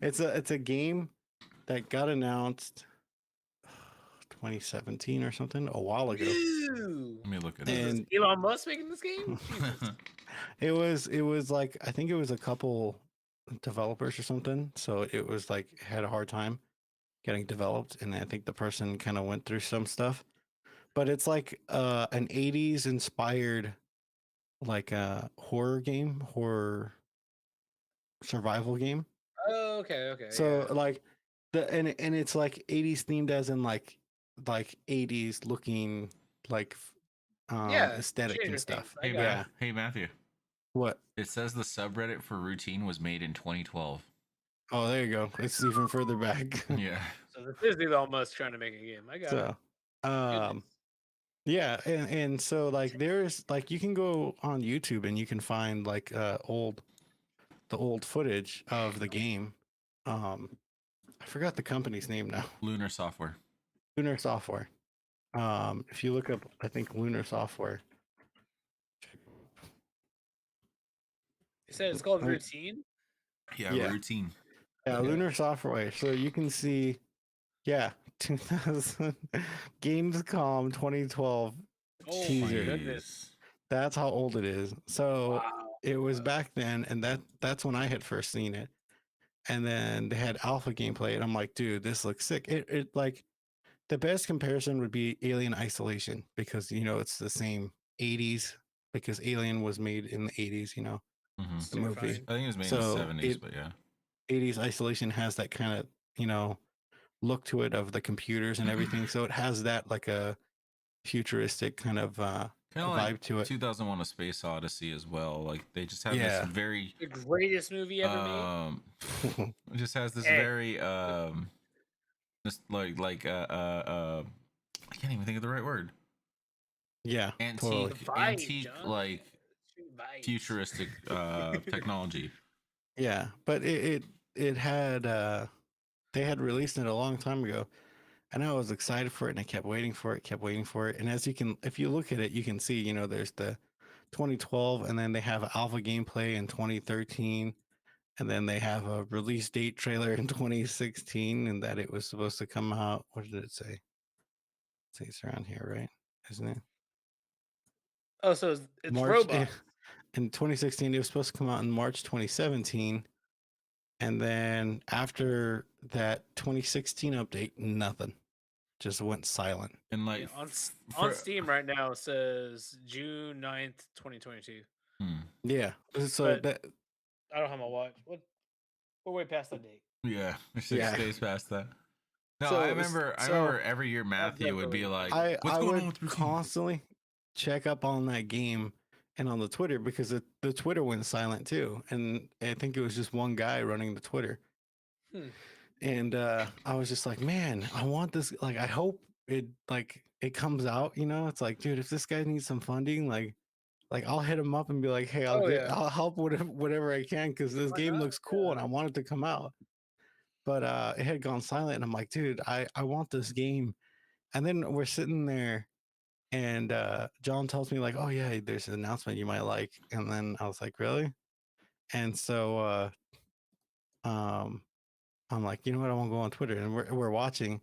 Yes. it's a game that got announced 2017 or something, a while ago. Let me look at it. Is Elon Musk making this game? It was like, I think it was a couple developers or something, so it was like had a hard time getting developed, and I think the person kind of went through some stuff. But it's like an 80s inspired like a horror survival game. Oh, okay. So like and it's like 80s themed, as in like 80s looking, like aesthetic and stuff. Hey Matthew. What? It says the subreddit for Routine was made in 2012. Oh, there you go. It's even further back. Yeah. So this is Elon Musk trying to make a game. I got it. Yeah, and so like there's like, you can go on YouTube and you can find like the old footage of the game. I forgot the company's name now. Lunar Software. If you look up, I think Lunar Software. You said it's called Routine? Yeah, Routine. Yeah, okay. Lunar Software. So you can see, 2000 Gamescom 2012 teaser. That's how old it is. So it was back then, and that's when I had first seen it. And then they had alpha gameplay, and I'm like, dude, this looks sick. It like, the best comparison would be Alien Isolation, because it's the same 80s, because Alien was made in the 80s, the movie. I think it was made in the 70s, but yeah. 80s Isolation has that kind of, look to it, of the computers and everything. So it has that like a futuristic kind of vibe like to it. 2001: A Space Odyssey as well. Like they just have this very, the greatest movie ever made. It just has this very just like I can't even think of the right word. Yeah, antique like futuristic technology. Yeah, but it had they had released it a long time ago, and I was excited for it, and I kept waiting for it. And if you look at it, you can see, there's the 2012, and then they have alpha gameplay in 2013, and then they have a release date trailer in 2016, and that it was supposed to come out. What did it say? It's around here, right? Isn't it? Oh, so it's Robot. In 2016, it was supposed to come out in March 2017. And then after that 2016 update, nothing. Just went silent. And like on Steam right now, it says June 9th, 2022. Yeah. So that I don't have my watch. We're way past that date. Yeah, 6 days past that. No, I remember every year Matthew would be like, "What's going on with Routine?" Constantly check up on that game and on the Twitter, because the Twitter went silent too, and I think it was just one guy running the Twitter. And I was just like, man, I want this. Like, I hope it comes out. It's like, dude, if this guy needs some funding, like I'll hit him up and be like, hey, I'll help whatever I can, because this game looks cool and I want it to come out. But it had gone silent, and I'm like, dude, I want this game. And then we're sitting there, and John tells me like, oh yeah, there's an announcement you might like. And then I was like, really? And so I'm like, you know what, I won't go on Twitter. And we're watching, and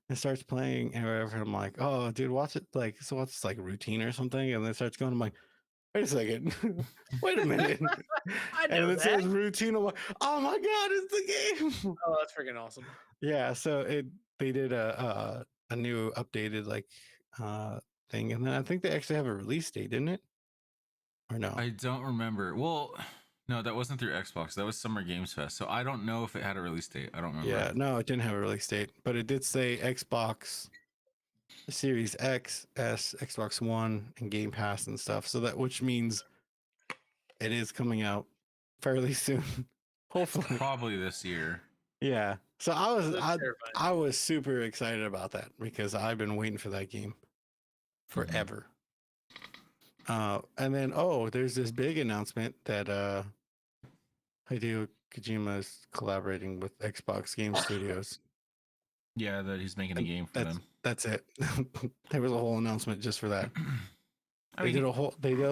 it starts playing and whatever. And I'm like, oh dude, watch it. Like, so what's like Routine or something? And then it starts going. I'm like, wait a second. Wait a minute. And it says Routine. I'm like, oh my God, it's the game. Oh, that's freaking awesome. Yeah. So they did a new updated thing, and then I think they actually have a release date, didn't it? Or no? I don't remember. Well, no, that wasn't through Xbox. That was Summer Games Fest. So I don't know if it had a release date. I don't remember. Yeah, no, it didn't have a release date, but it did say Xbox Series X, S, Xbox One, and Game Pass and stuff. So which means it is coming out fairly soon. Hopefully, probably this year. Yeah. So I was super excited about that because I've been waiting for that game forever. And then there's this big announcement that Hideo Kojima is collaborating with Xbox Game Studios. Yeah, that he's making a game for them. That's it. There was a whole announcement just for that. They did a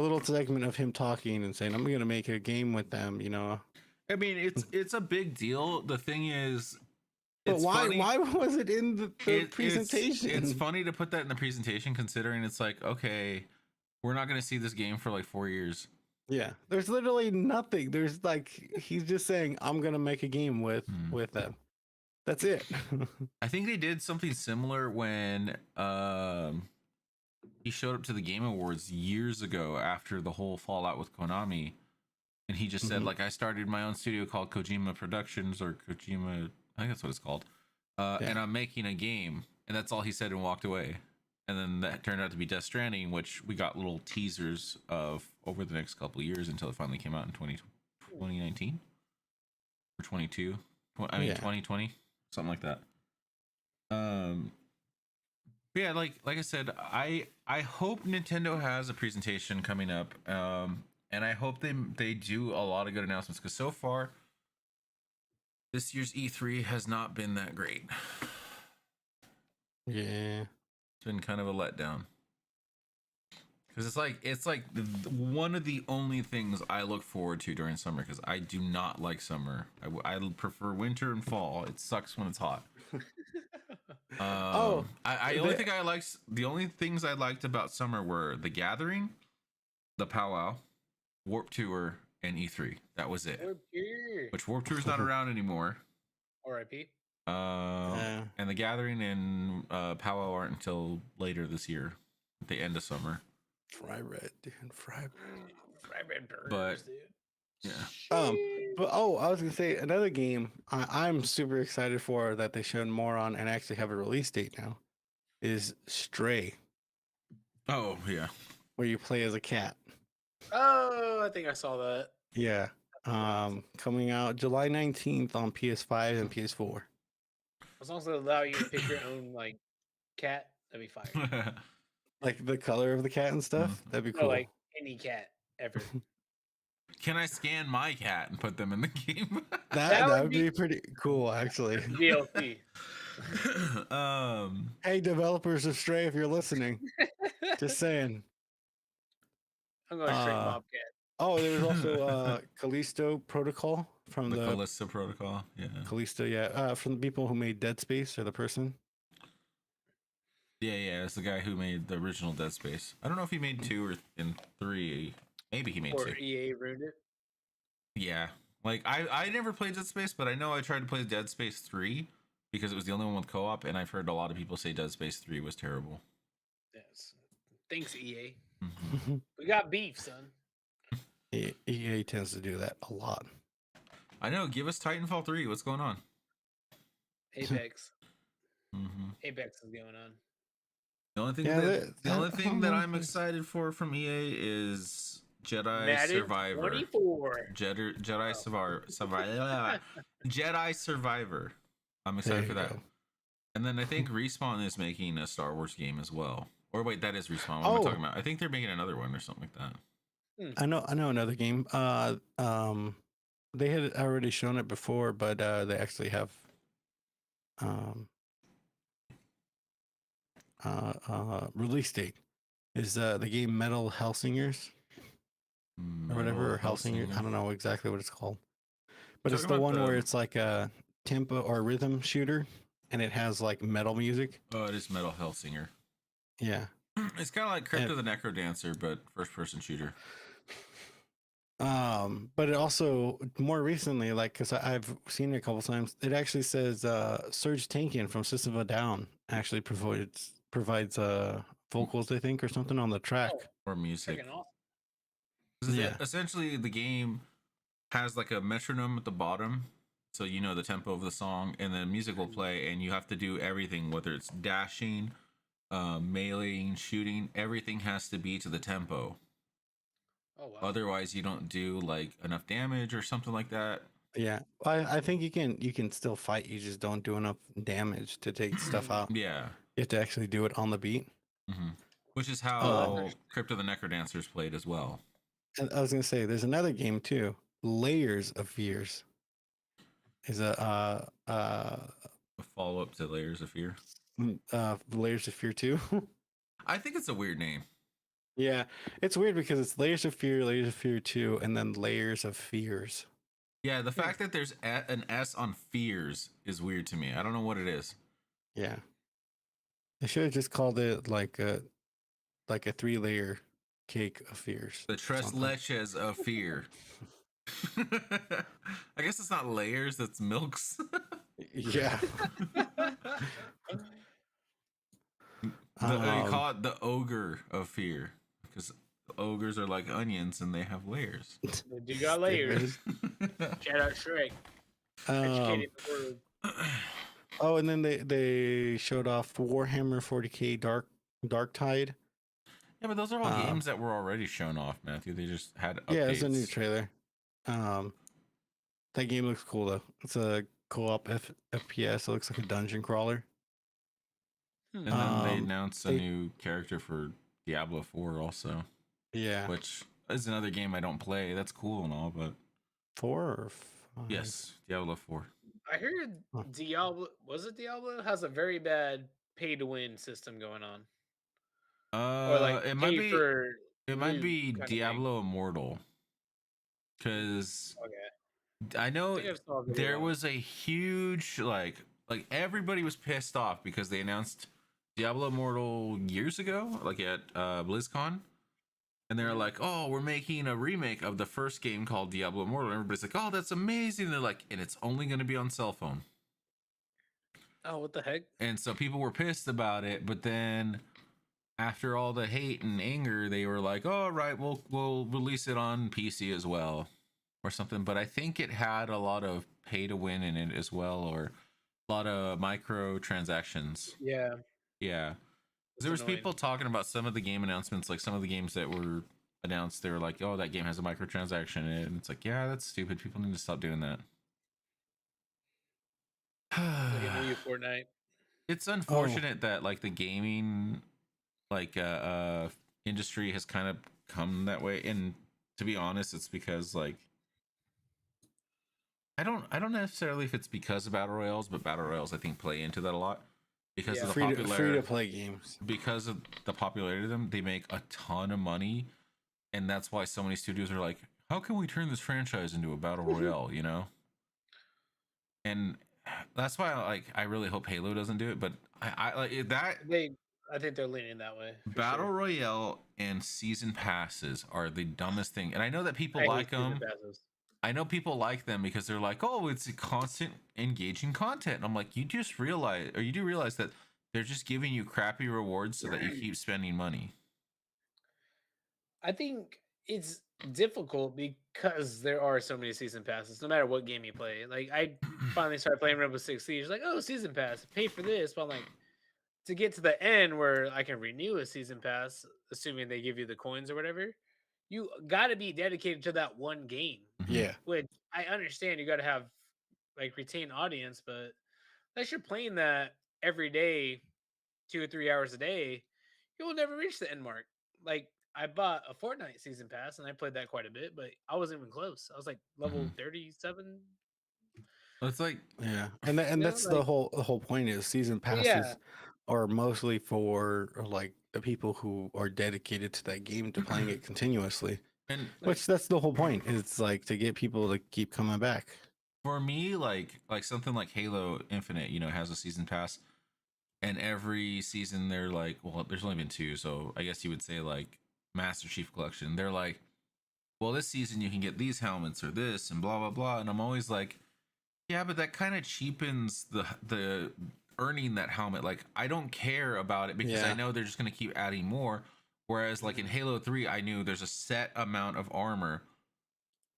little segment of him talking and saying, "I'm going to make a game with them." You know. I mean, it's a big deal. The thing is, but why was it in the presentation? It's funny to put that in the presentation, considering it's like, okay, we're not going to see this game for like 4 years. Yeah, there's literally nothing. There's he's just saying, "I'm going to make a game with them." That's it. I think they did something similar when he showed up to the Game Awards years ago after the whole fallout with Konami. And he just said, like, I started my own studio called Kojima Productions, or Kojima, I think that's what it's called. And I'm making a game. And that's all he said and walked away. And then that turned out to be Death Stranding, which we got little teasers of over the next couple of years until it finally came out in 2019 or 22. I mean, 2020, something like that. Yeah, like I said, I hope Nintendo has a presentation coming up. And I hope they do a lot of good announcements, because so far this year's E3 has not been that great. Yeah, it's been kind of a letdown, because it's like one of the only things I look forward to during summer, because I do not like summer. I prefer winter and fall. It sucks when it's hot. The only things I liked about summer were the Gathering, the Powwow, Warp Tour, and E3. That was it. Which Warp Tour is not around anymore. R.I.P. And the Gathering and Powwow aren't until later this year, at the end of summer. Fry red, dude. Fry red burgers, but dude. Yeah. But I was gonna say another game I'm super excited for that they showed more on and actually have a release date now is Stray. Oh yeah. Where you play as a cat. Oh, I think I saw that. Yeah. Coming out July 19th on PS5 and PS4. As long as they allow you to pick your own cat, that'd be fire. Like the color of the cat and stuff? That'd be cool. No, like any cat ever. Can I scan my cat and put them in the game? that would be pretty cool, actually. DLC. Hey, developers of Stray, if you're listening, just saying. I'm going straight Bobcat. Oh, there was also Callisto Protocol from the Callisto Protocol. Yeah. Callisto, yeah. From the people who made Dead Space, or the person. Yeah, it's the guy who made the original Dead Space. I don't know if he made 2 or 3. Maybe he made 2. Or EA ruined it. Yeah. Like I never played Dead Space, but I know I tried to play Dead Space 3 because it was the only one with co-op, and I've heard a lot of people say Dead Space 3 was terrible. Yes. Thanks, EA. Mm-hmm. We got beef, son. EA tends to do that a lot. I know. Give us Titanfall 3. What's going on? Apex. Mm-hmm. Apex is going on. The only thing that I'm excited for from EA is Jedi Survivor. 24. Jedi Survivor. Jedi Survivor. I'm excited for that. Go. And then I think Respawn is making a Star Wars game as well. Or wait, that is Respawn. What am I talking about? I think they're making another one or something like that. I know another game. They had already shown it before, but they actually have release date. Is the game Metal Hellsingers or whatever, or Hellsingers? I don't know exactly what it's called, but it's the one where it's like a tempo or rhythm shooter, and it has like metal music. Oh, it is Metal Hellsinger. Yeah, it's kind of like Crypt of the Necrodancer, but first-person shooter. But it also more recently, like, because I've seen it a couple times, it actually says Serge Tankian from System of a Down actually provides vocals, I think, or something on the track. Or music. Freaking awesome. Yeah. Essentially, the game has like a metronome at the bottom, so you know the tempo of the song, and then music will play, and you have to do everything, whether it's dashing, meleeing, shooting. Everything has to be to the tempo. Oh wow. Otherwise, you don't do like enough damage or something like that. Yeah, I think you can still fight. You just don't do enough damage to take stuff out. Yeah. You have to actually do it on the beat. Mm-hmm. Which is Oh, how Crypto the Necrodancers played as well. And I was gonna say, there's another game too, Layers of Fears. Is A follow up to Layers of Fear. Layers of Fear 2. I think it's a weird name. Yeah, it's weird because it's Layers of Fear 2, and then Layers of Fears. Yeah, the fact that there's an S on Fears is weird to me. I don't know what it is. Yeah, they should have just called it like a 3-layer cake of fears. The Tres Leches of Fear. I guess it's not layers, that's milks. Yeah. They call it the Ogre of Fear because ogres are like onions and they have layers. They do got layers. Shout out Shrek. Educated the world. Oh, and then they showed off Warhammer 40K Dark Tide. Yeah, but those are all games that were already shown off, Matthew. They just had updates. Yeah, it's a new trailer. That game looks cool though. It's a co-op FPS. It looks like a dungeon crawler. And then they announced a new character for Diablo 4 also. Yeah. Which is another game I don't play. That's cool and all, but 4 or 5? Yes, Diablo 4. I heard Diablo has a very bad pay to win system going on. Or like it might be Diablo Immortal. Cause I know there was a huge like everybody was pissed off because they announced Diablo Immortal years ago, like at BlizzCon. And they're like, oh, we're making a remake of the first game called Diablo Immortal. And everybody's like, oh, that's amazing. And they're like, and it's only going to be on cell phone. Oh, what the heck? And so people were pissed about it. But then after all the hate and anger, they were like, oh, right, we'll release it on PC as well or something. But I think it had a lot of pay to win in it as well, or a lot of microtransactions. Yeah. Yeah. There was people talking about some of the game announcements, like some of the games that were announced. They were like, "Oh, that game has a microtransaction in it," and it's like, "Yeah, that's stupid. People need to stop doing that." Look at you, Fortnite. It's unfortunate that like the gaming, like industry has kind of come that way. And to be honest, it's because like I don't necessarily if it's because of battle royales, but battle royales I think play into that a lot. Because of the popularity, free to play games. Because of the popularity of them, they make a ton of money, and that's why so many studios are like, "How can we turn this franchise into a battle royale?" You know, and that's why I really hope Halo doesn't do it. But I like that. I think they're leaning that way. Battle royale and season passes are the dumbest thing, and I know that people like them. I know people like them because they're like, oh, it's a constant engaging content. And I'm like, you do realize that they're just giving you crappy rewards so that you keep spending money. I think it's difficult because there are so many season passes, no matter what game you play. Like I finally started playing Rainbow Six Siege, like, oh, season pass, pay for this. But I'm like, to get to the end where I can renew a season pass, assuming they give you the coins or whatever, you got to be dedicated to that one game. Yeah. Which I understand you got to have like retain audience, but unless you're playing that every day, 2 or 3 hours a day, you will never reach the end mark. Like I bought a Fortnite season pass and I played that quite a bit, but I wasn't even close. I was like level 37. It's like and that's like, the whole point is season passes are mostly for like the people who are dedicated to that game to playing it continuously. And which that's the whole point. It's like to get people to keep coming back. For me, like something like Halo Infinite, you know, has a season pass, and every season they're like, well, there's only been 2, so I guess you would say like Master Chief Collection. They're like, well, this season you can get these helmets or this and blah blah blah, and I'm always like, yeah, but that kind of cheapens the earning that helmet. Like, I don't care about it because I know they're just gonna keep adding more. Whereas, like in Halo 3, I knew there's a set amount of armor,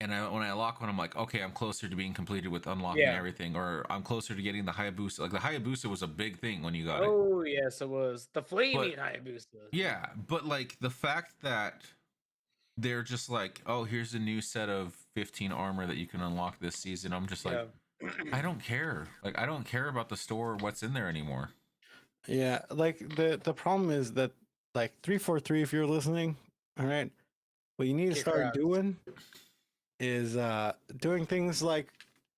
and when I lock one, I'm like, okay, I'm closer to being completed with unlocking everything, or I'm closer to getting the Hayabusa. Like the Hayabusa was a big thing when you got it. Oh yes, it was the flaming Hayabusa. Yeah, but like the fact that they're just like, oh, here's a new set of 15 armor that you can unlock this season. I'm just like, I don't care. Like, I don't care about the store or what's in there anymore. Yeah, like the problem is that like 343, if you're listening, all right, what you need to start doing is doing things like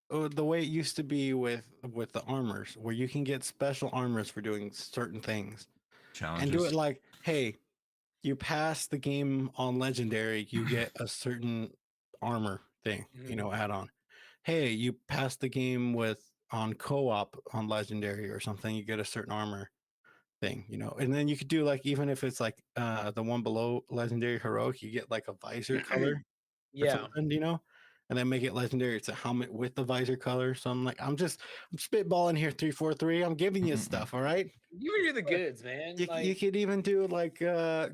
the way it used to be with the armors, where you can get special armors for doing certain things. Challenges. And do it like, hey, you pass the game on legendary, you get a certain armor thing, you know, add on. Hey, you pass the game with on co-op on legendary or something, you get a certain armor thing, you know. And then you could do like, even if it's like the one below legendary heroic, you get like a visor color or something, you know, and then make it legendary. It's a helmet with the visor color. So I'm like, I'm spitballing here, 343. I'm giving you stuff, all right? You're the goods, man. You could even do like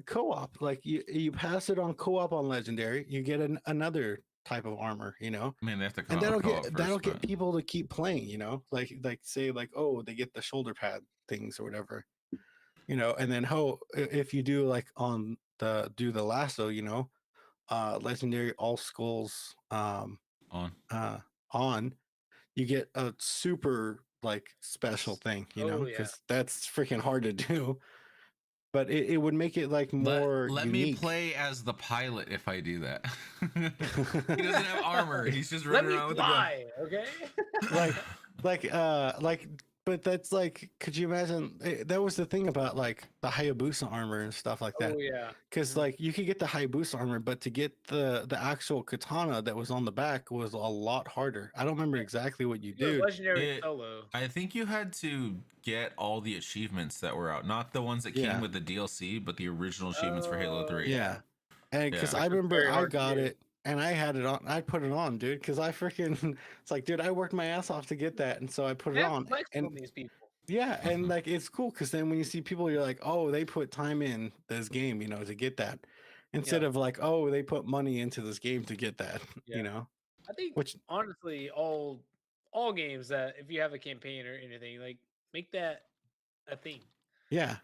co-op. Like you pass it on co-op on legendary, you get another type of armor, you know. Man, they have to come and out that'll get people to keep playing, you know. Like say like, oh, they get the shoulder pad things or whatever, you know. And then if you do like on the lasso, you know, legendary all skulls on you get a super like special thing, you know, because that's freaking hard to do. But it would make it like more let unique. me play as the pilot if I do that. He doesn't have armor, he's just running around with the gun. Okay. like but that's like, could you imagine? That was the thing about like the Hayabusa armor and stuff like that. Oh yeah. Because like you could get the Hayabusa armor, but to get the actual katana that was on the back was a lot harder. I don't remember exactly what you did. Legendary solo. I think you had to get all the achievements that were out, not the ones that came with the DLC, but the original achievements for Halo 3. Yeah. And because I remember I got it and I had it on, I put it on, dude, because I freaking, it's like, dude, I worked my ass off to get that. And so I put it on. And these people. Yeah, and like it's cool because then when you see people, you're like, oh, they put time in this game, you know, to get that, instead of like, oh, they put money into this game to get that, you know. I think, honestly, all games that if you have a campaign or anything, like make that a thing. Yeah,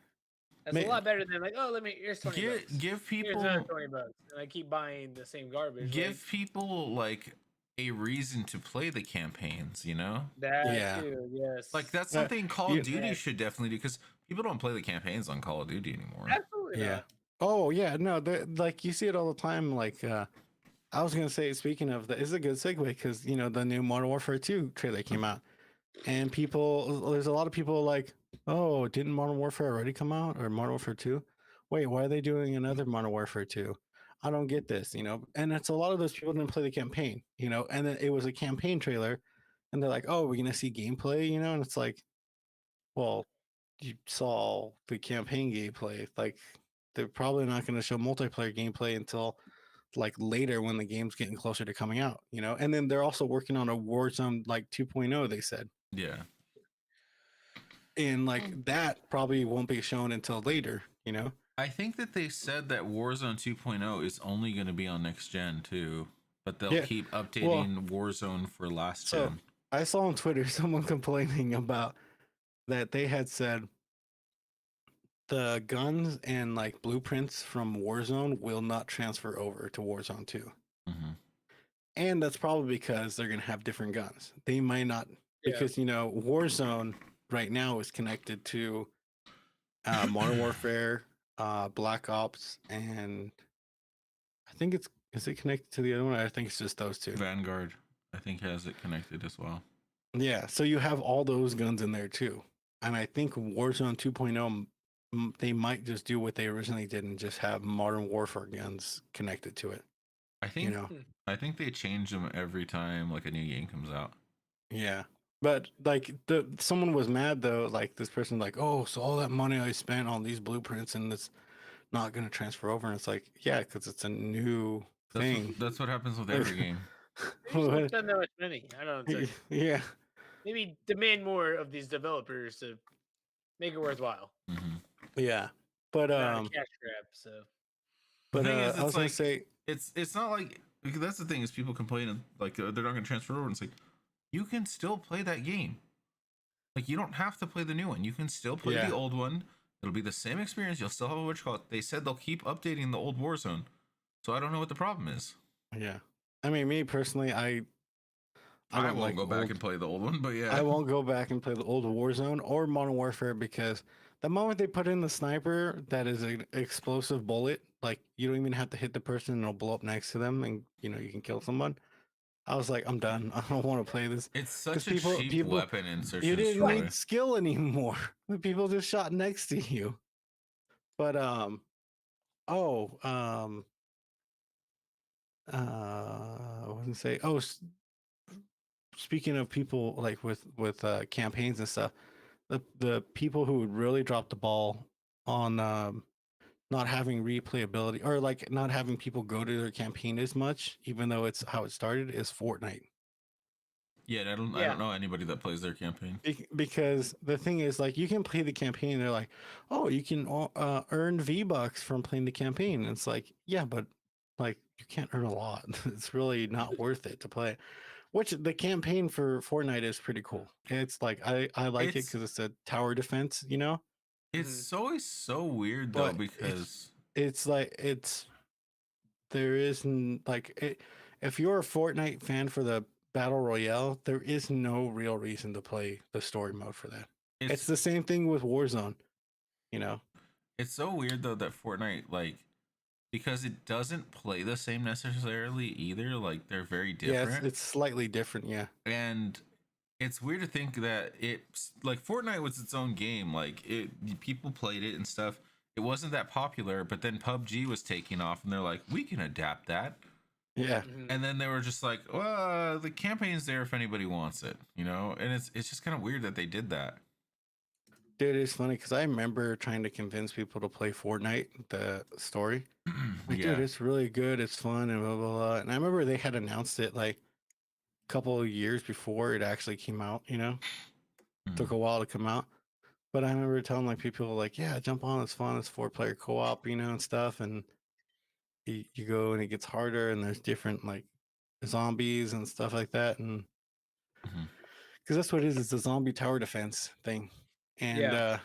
that's a lot better than like, oh, here's 20 bucks. Give people here's another 20 bucks, and I keep buying the same garbage. Give people like a reason to play the campaigns, you know. That too, yes. Like that's something Call of Duty should definitely do, because people don't play the campaigns on Call of Duty anymore. Absolutely not. Oh yeah, no, like you see it all the time. Like I was gonna say, speaking of that, is a good segue because you know the new Modern Warfare 2 trailer came out, and there's a lot of people like, oh, didn't Modern Warfare already come out, or Modern Warfare 2? Wait, why are they doing another Modern Warfare 2? I don't get this, you know. And it's a lot of those people didn't play the campaign, you know. And then it was a campaign trailer, and they're like, oh, we're gonna see gameplay, you know. And it's like, well, you saw the campaign gameplay. Like, they're probably not going to show multiplayer gameplay until like later when the game's getting closer to coming out, you know. And then they're also working on a Warzone like 2.0, they said. Yeah. And like that probably won't be shown until later, you know. I think that they said that Warzone 2.0 is only going to be on next gen too, but they'll keep updating Warzone for last gen. I saw on Twitter someone complaining about that they had said the guns and like blueprints from Warzone will not transfer over to Warzone 2. Mm-hmm. And that's probably because they're going to have different guns. They might not, because, you know, Warzone right now is connected to Modern Warfare, Black Ops, and I think is it connected to the other one? I think it's just those two. Vanguard, I think, has it connected as well. Yeah, so you have all those guns in there too. And I think Warzone 2.0, they might just do what they originally did and just have Modern Warfare guns connected to it. I think, you know? I think they change them every time like a new game comes out. Yeah. But like someone was mad though, like this person like, oh, so all that money I spent on these blueprints and it's not going to transfer over. And it's like, yeah, because it's a new thing. That's what happens with every game. They just don't spend that much money. I don't know. Yeah. Maybe demand more of these developers to make it worthwhile. Mm-hmm. Yeah, but not a cash grab. So, but the thing is, I was gonna say it's not like that's the thing is people complain like they're not gonna transfer over. And it's like you can still play that game. Like you don't have to play the new one. You can still play the old one. It'll be the same experience. You'll still have a witch call. They said they'll keep updating the old Warzone. So I don't know what the problem is. Yeah, I mean, me personally, I won't go back and play the old one, but yeah, I won't go back and play the old Warzone or Modern Warfare because the moment they put in the sniper that is an explosive bullet, like you don't even have to hit the person and it'll blow up next to them, and you know you can kill someone. I was like, I'm done. I don't want to play this. It's such a cheap weapon in Search You and didn't Destroy. need skill anymore. The people just shot next to you. But I wasn't say. Oh, speaking of people like with campaigns and stuff, the people who would really drop the ball on not having replayability or like not having people go to their campaign as much, even though it's how it started, is Fortnite. Yeah, I don't know anybody that plays their campaign. Because the thing is, like, you can play the campaign. They're like, oh, you can earn V-Bucks from playing the campaign. And it's like, yeah, but like you can't earn a lot. It's really not worth it to play. Which the campaign for Fortnite is pretty cool. It's like I like it because it's a tower defense, you know. It's always so weird though because it's like there isn't like it, if you're a Fortnite fan for the Battle Royale, there is no real reason to play the story mode for that. It's the same thing with Warzone, you know. It's so weird though that Fortnite, like, because it doesn't play the same necessarily either. Like they're very different. Yeah, it's slightly different, yeah. And it's weird to think that it's like Fortnite was its own game. Like people played it and stuff. It wasn't that popular, but then PUBG was taking off, and they're like, we can adapt that. Yeah. And then they were just like, well, the campaign's there if anybody wants it, you know? And it's just kind of weird that they did that. Dude, it's funny because I remember trying to convince people to play Fortnite, the story. Like, dude, it's really good. It's fun and blah, blah, blah. And I remember they had announced it like a couple of years before it actually came out, you know? Took a while to come out. But I remember telling like people like, yeah, jump on. It's fun. It's 4-player co-op, you know, and stuff. And you go and it gets harder and there's different like zombies and stuff like that. And because that's what it is, it's a zombie tower defense thing. And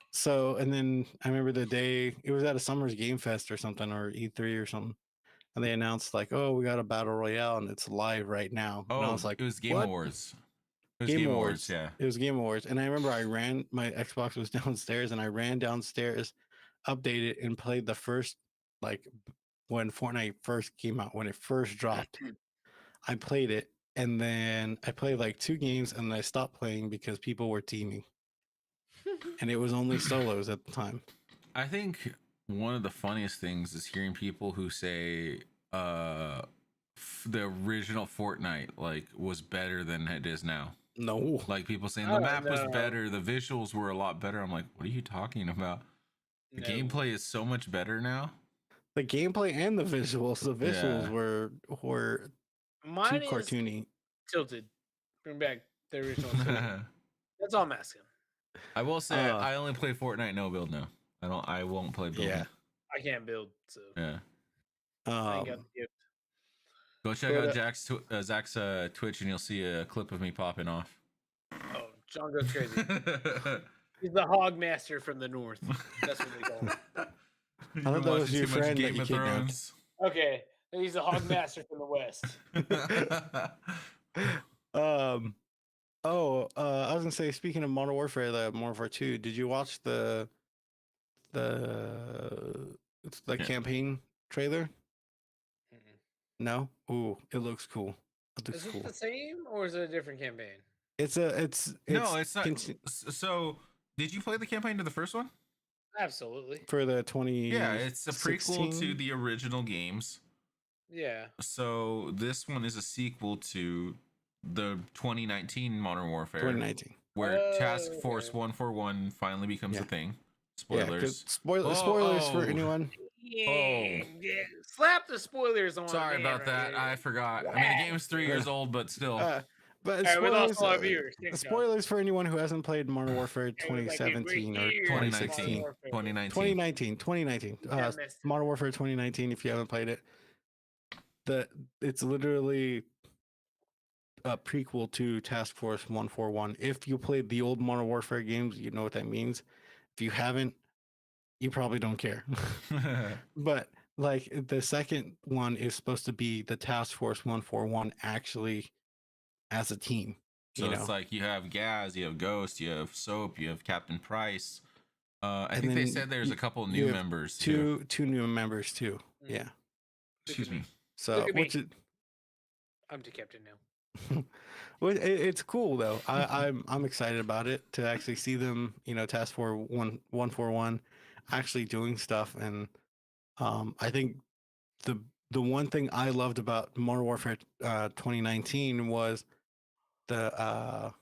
so, and then I remember the day it was at a Summer's Game Fest or something, or E3 or something, and they announced like, oh, we got a battle royale and it's live right now. And I was like, it was Game Awards. It was Game Awards, yeah. It was Game Awards. And I remember I ran, my Xbox was downstairs, and I ran downstairs, updated, and played the first, like when Fortnite first came out, when it first dropped. I played it, and then I played like 2 games, and I stopped playing because people were teaming. And it was only solos at the time. I think one of the funniest things is hearing people who say the original Fortnite like was better than it is now. No, like people saying the map was better, the visuals were a lot better. I'm like, what are you talking about? The gameplay is so much better now. The gameplay and the visuals. The visuals were mine too cartoony. Tilted. Bring back the original. That's all I'm asking. I will say I only play Fortnite no build now. I won't play build. Yeah. I can't build, so yeah. I got the gift. Go check out Zach's Twitch and you'll see a clip of me popping off. Oh, John goes crazy. He's the hog master from the north. That's what they call him. I thought that was your friend that you kidnapped. Okay, he's a hog master from the west. I was gonna say, speaking of Modern Warfare, the Modern Warfare 2, did you watch the campaign trailer? No? Ooh, it looks cool. Is it the same, or is it a different campaign? No, it's not. So, did you play the campaign to the first one? Absolutely. For the 20. Yeah, it's a prequel to the original games. Yeah. So this one is a sequel to the 2019 Modern Warfare. 2019. Where Task Force 141 finally becomes a thing. Spoilers. Spoilers for anyone. Yeah, slap the spoilers on. Sorry man, about right that. here. I forgot. I mean, the game is 3 years old, but still. But All right, we lost spoilers, all our viewers. Thanks, spoilers for anyone who hasn't played Modern Warfare It was like, dude, we're 2017 or here. 2016. 2019. 2019. Yeah, missed it. Modern Warfare 2019, if you haven't played it. It's literally a prequel to Task Force 141. If you played the old Modern Warfare games, you know what that means. If you haven't, you probably don't care. But like the second one is supposed to be the Task Force 141 actually as a team. So it's like you have Gaz, you have Ghost, you have Soap, you have Captain Price. I think they said there's a couple new members too. Two new members too. Yeah. Excuse me. So I'm to Captain now. Well, it's cool though. I'm excited about it to actually see them. Task Force 141 actually doing stuff, and I think the one thing I loved about Modern Warfare 2019 was the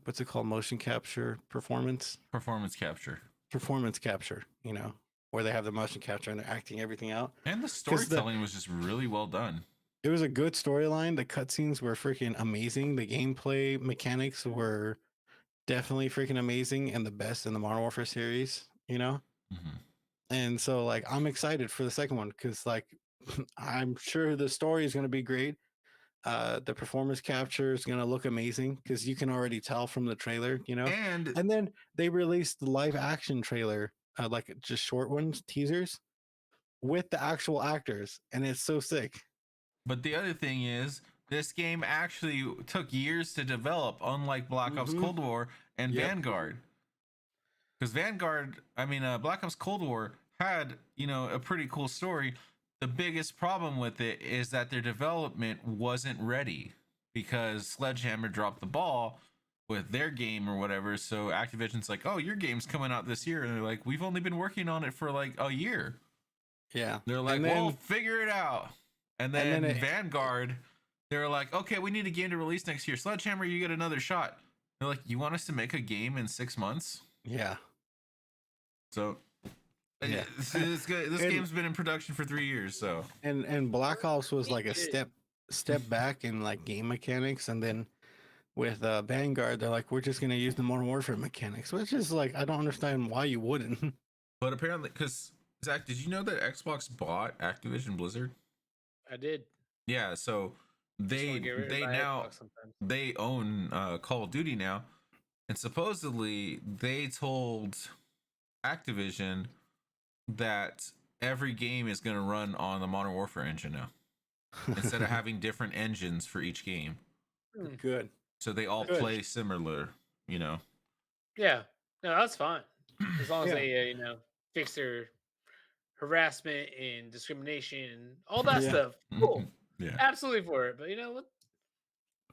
what's it called, motion capture performance capture, where they have the motion capture and they're acting everything out, and the storytelling was just really well done. It was a good storyline. The cutscenes were freaking amazing. The gameplay mechanics were definitely freaking amazing and the best in the Modern Warfare series, And so like I'm excited for the second one because like I'm sure the story is going to be great. The performance capture is going to look amazing because you can already tell from the trailer, And then they released the live action trailer, like just short ones, teasers, with the actual actors, and it's so sick. But the other thing is, this game actually took years to develop, unlike Black Ops Cold War and Vanguard. Because Black Ops Cold War had, a pretty cool story. The biggest problem with it is that their development wasn't ready because Sledgehammer dropped the ball with their game or whatever. So Activision's like, oh, your game's coming out this year. And they're like, we've only been working on it for like a year. Yeah. They're like, well, figure it out. And then Vanguard, they're like, okay, we need a game to release next year. Sledgehammer, you get another shot. They're like, you want us to make a game in 6 months? Yeah. So this game's been in production for 3 years. So and Black Ops was like a step back in like game mechanics, and then with Vanguard, they're like, we're just gonna use the Modern Warfare mechanics, which is like I don't understand why you wouldn't. But apparently, because Zach, did you know that Xbox bought Activision Blizzard? I did. Yeah, so they own Call of Duty now, and supposedly they told Activision that every game is going to run on the Modern Warfare engine now, instead of having different engines for each game. Good. So they all play similar, Yeah, no, that's fine as long as they fix their harassment and discrimination, all that stuff. Cool. Yeah, absolutely for it. But you know what?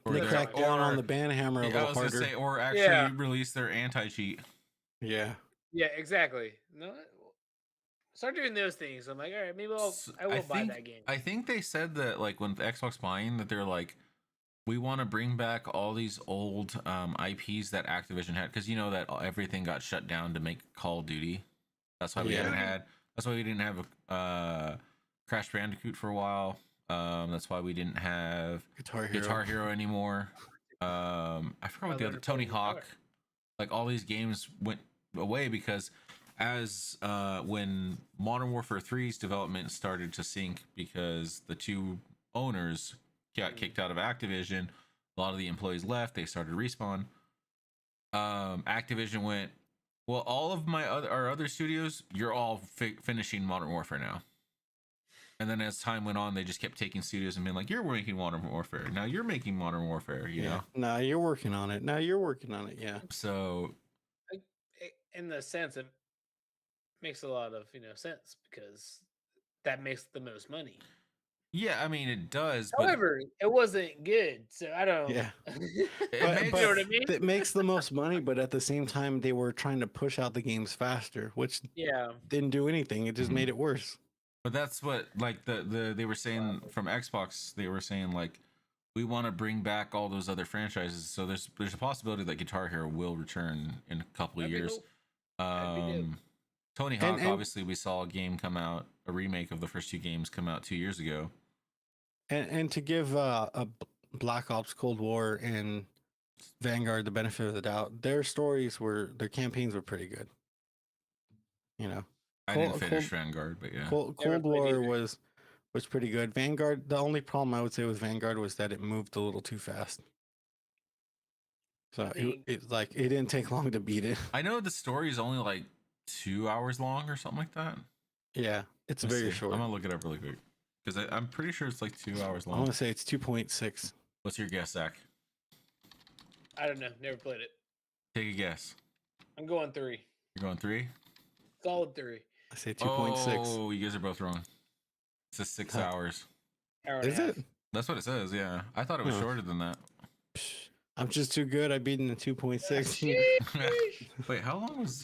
Or they crack down on the banhammer a little harder. Or actually release their anti-cheat. Yeah. Yeah, exactly. No, start doing those things. I'm like, all right, maybe I will buy that game. I think they said that like when Xbox buying that they're like, we want to bring back all these old IPs that Activision had, because that everything got shut down to make Call of Duty. That's why we haven't had. That's why we didn't have Crash Bandicoot for a while. That's why we didn't have Guitar Hero anymore. I forgot what the other Tony Hawk. Like all these games went away because as when Modern Warfare 3's development started to sink because the two owners got kicked out of Activision, a lot of the employees left. They started Respawn. Activision went, well, all of our other studios, you're all finishing Modern Warfare now. And then as time went on, they just kept taking studios and being like, you're making Modern Warfare. Now you're making Modern Warfare, you know? Now you're working on it. Yeah. So in the sense, it makes a lot of sense because that makes the most money. Yeah, I mean it does. However, it wasn't good, so I don't. Yeah, you know what I mean? It makes the most money, but at the same time, they were trying to push out the games faster, which didn't do anything. It just made it worse. But that's what like they were saying from Xbox. They were saying like, we want to bring back all those other franchises. So there's a possibility that Guitar Hero will return in a couple of years. Tony Hawk, obviously, we saw a game come out, a remake of the first 2 games come out 2 years ago. And to give a Black Ops Cold War and Vanguard the benefit of the doubt, their campaigns were pretty good. You know, I didn't finish Vanguard, but yeah, Cold War was pretty good. Vanguard, the only problem I would say with Vanguard was that it moved a little too fast. So it didn't take long to beat it. I know the story is only like 2 hours long or something like that. Yeah, it's very short. I'm gonna look it up really quick because I'm pretty sure it's like 2 hours long. I want to say it's 2.6. What's your guess, Zach? I don't know. Never played it. Take a guess. I'm going 3. You're going 3? Solid 3. I say 2.6. Oh, you guys are both wrong. It says 6 hours. Is it? That's what it says. Yeah, I thought it was shorter than that. I'm just too good. I beat it in 2.6. Wait, how long was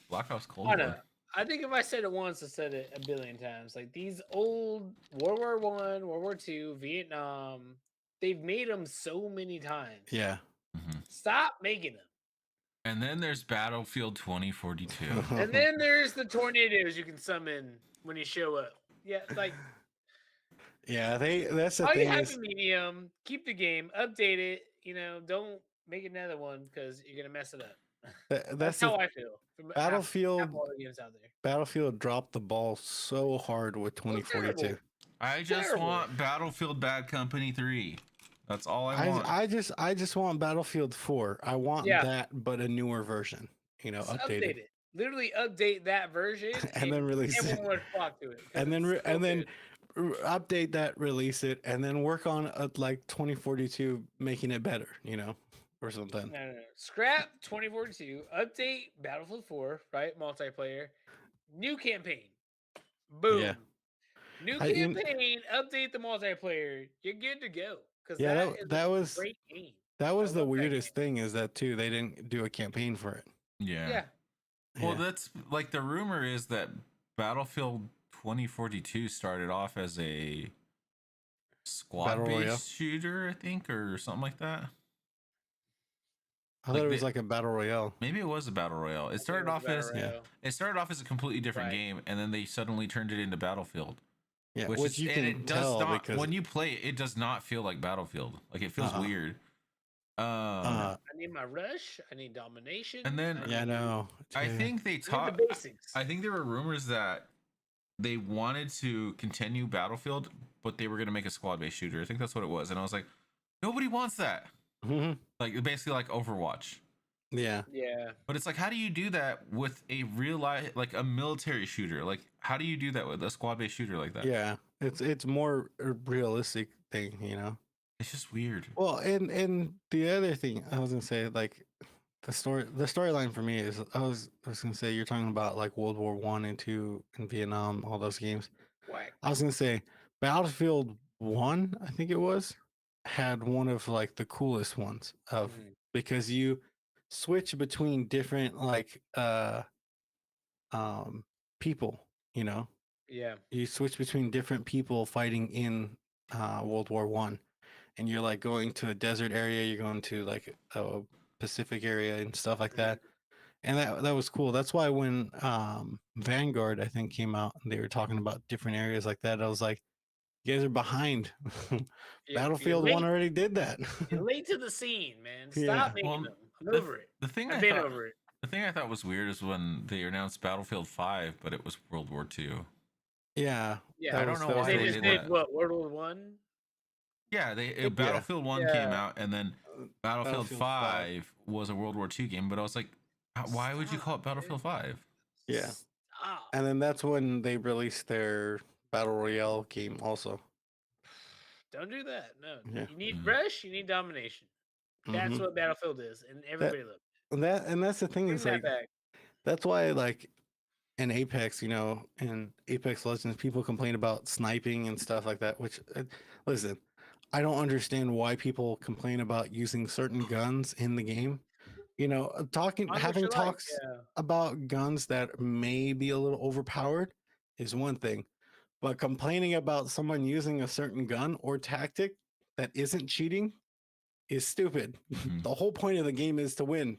Black Ops Cold War? I think if I said it once, I said it a billion times. Like these old World War I, World War II, Vietnam, they've made them so many times. Yeah. Mm-hmm. Stop making them. And then there's Battlefield 2042. And then there's the tornadoes you can summon when you show up. Yeah, like. Yeah, that's the all thing. You have a medium, keep the game, update it. You know, don't make another one because you're gonna mess it up. That's how I feel. Battlefield dropped the ball so hard with 2042. I just want Battlefield Bad Company 3. That's all I want. I just want Battlefield 4. I want that, but a newer version. You know, update it. Literally update that version and then release it. Everyone would flock to it. And then update that, release it, and then work on like 2042, making it better. You know. Or something. No. Scrap 2042. Update Battlefield 4. Right, multiplayer. New campaign. Boom. Yeah. New campaign. Update the multiplayer. You're good to go. Because that was a great game. That was the weirdest thing. Is that too? They didn't do a campaign for it. Yeah. Well, that's like the rumor is that Battlefield 2042 started off as a squad-based shooter, I think, or something like that. I thought it was like a battle royale. Maybe it was a battle royale. It started off as a completely different game, and then they suddenly turned it into Battlefield. Yeah, which you can tell because when you play it, it does not feel like Battlefield. Like it feels weird. I need my rush. I need domination. And then I think they talked. I think there were rumors that they wanted to continue Battlefield, but they were going to make a squad-based shooter. I think that's what it was, and I was like, nobody wants that. Mm-hmm. Like basically like Overwatch. Yeah. But it's like, how do you do that with a real life, like a military shooter? Like, how do you do that with a squad-based shooter like that? Yeah, it's more a realistic thing, you know. It's just weird. Well, and the other thing I was gonna say, like the storyline for me is I was gonna say you're talking about like World War I and II and Vietnam, all those games. Whack. I was gonna say Battlefield 1, I think it was, had one of like the coolest ones of because you switch between different like people, you know. Yeah. You switch between different people fighting in World War I. And you're like going to a desert area, you're going to like a Pacific area and stuff like that. And that was cool. That's why when Vanguard, I think, came out and they were talking about different areas like that, I was like, you guys are behind. Battlefield 1 already did that. You're late to the scene, man. Stop making them. I'm over it. The thing over it. The thing I thought was weird is when they announced Battlefield 5, but it was World War II. Yeah. I don't know why they did that. What, World War I? Yeah, Battlefield 1 came out, and then Battlefield 5 was a World War II game, but I was like, why would you call it Battlefield 5? Yeah. And then that's when they released their Battle Royale game also. Don't do that. No. Yeah. You need rush, you need domination. That's what Battlefield is, and everybody loves it. And that's the thing is like that's why like in Apex, you know, in Apex Legends, people complain about sniping and stuff like that, which listen, I don't understand why people complain about using certain guns in the game. You know, having talks about guns that may be a little overpowered is one thing, but complaining about someone using a certain gun or tactic that isn't cheating is stupid. The whole point of the game is to win.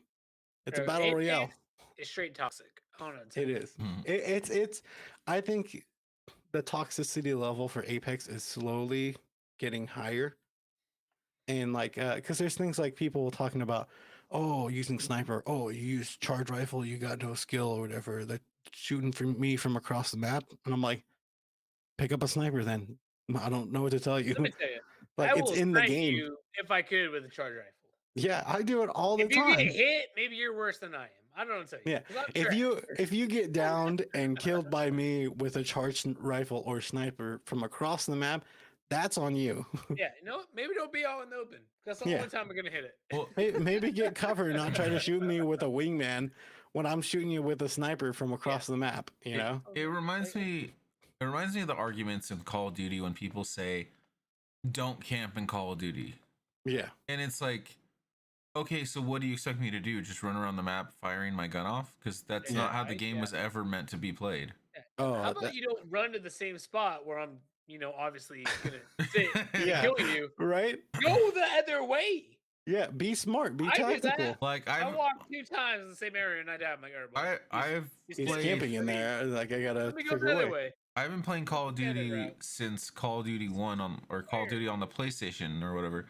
It's a battle royale. It's straight toxic. It is. It's. I think the toxicity level for Apex is slowly getting higher, and like, because there's things like people talking about, oh, using sniper, oh, you use charge rifle, you got no skill or whatever. They're shooting from me from across the map, and I'm like, pick up a sniper then. I don't know what to tell you. Let me tell you, Like, I it's will in the snipe game. you if I could with a charge rifle. Yeah, I do it all the If you time. get hit, maybe you're worse than I am. I don't know what to tell you. Yeah, 'cause I'm if trash. you get downed and killed by me with a charged rifle or sniper from across the map, that's on you. Yeah, you know what? Maybe don't be out in the open. That's the Yeah. only time I'm gonna hit it. Well, Maybe get cover, not try to shoot me with a wingman when I'm shooting you with a sniper from across the map. You know, it reminds me. It reminds me of the arguments in Call of Duty when people say, "Don't camp in Call of Duty." Yeah, and it's like, okay, so what do you expect me to do? Just run around the map firing my gun off? Because that's not how the game was ever meant to be played. Yeah. Oh, how about you don't run to the same spot where I'm, obviously gonna sit and kill you? Right? Go the other way. Yeah, be smart, be I did tactical. that. Like I walked 2 times in the same area and I died. I'm like, I've He's played, camping in there. Like, I gotta let me go figure the other away. way. I've been playing Call of Duty route. since Call of Duty 1 or Call of Duty on the PlayStation or whatever.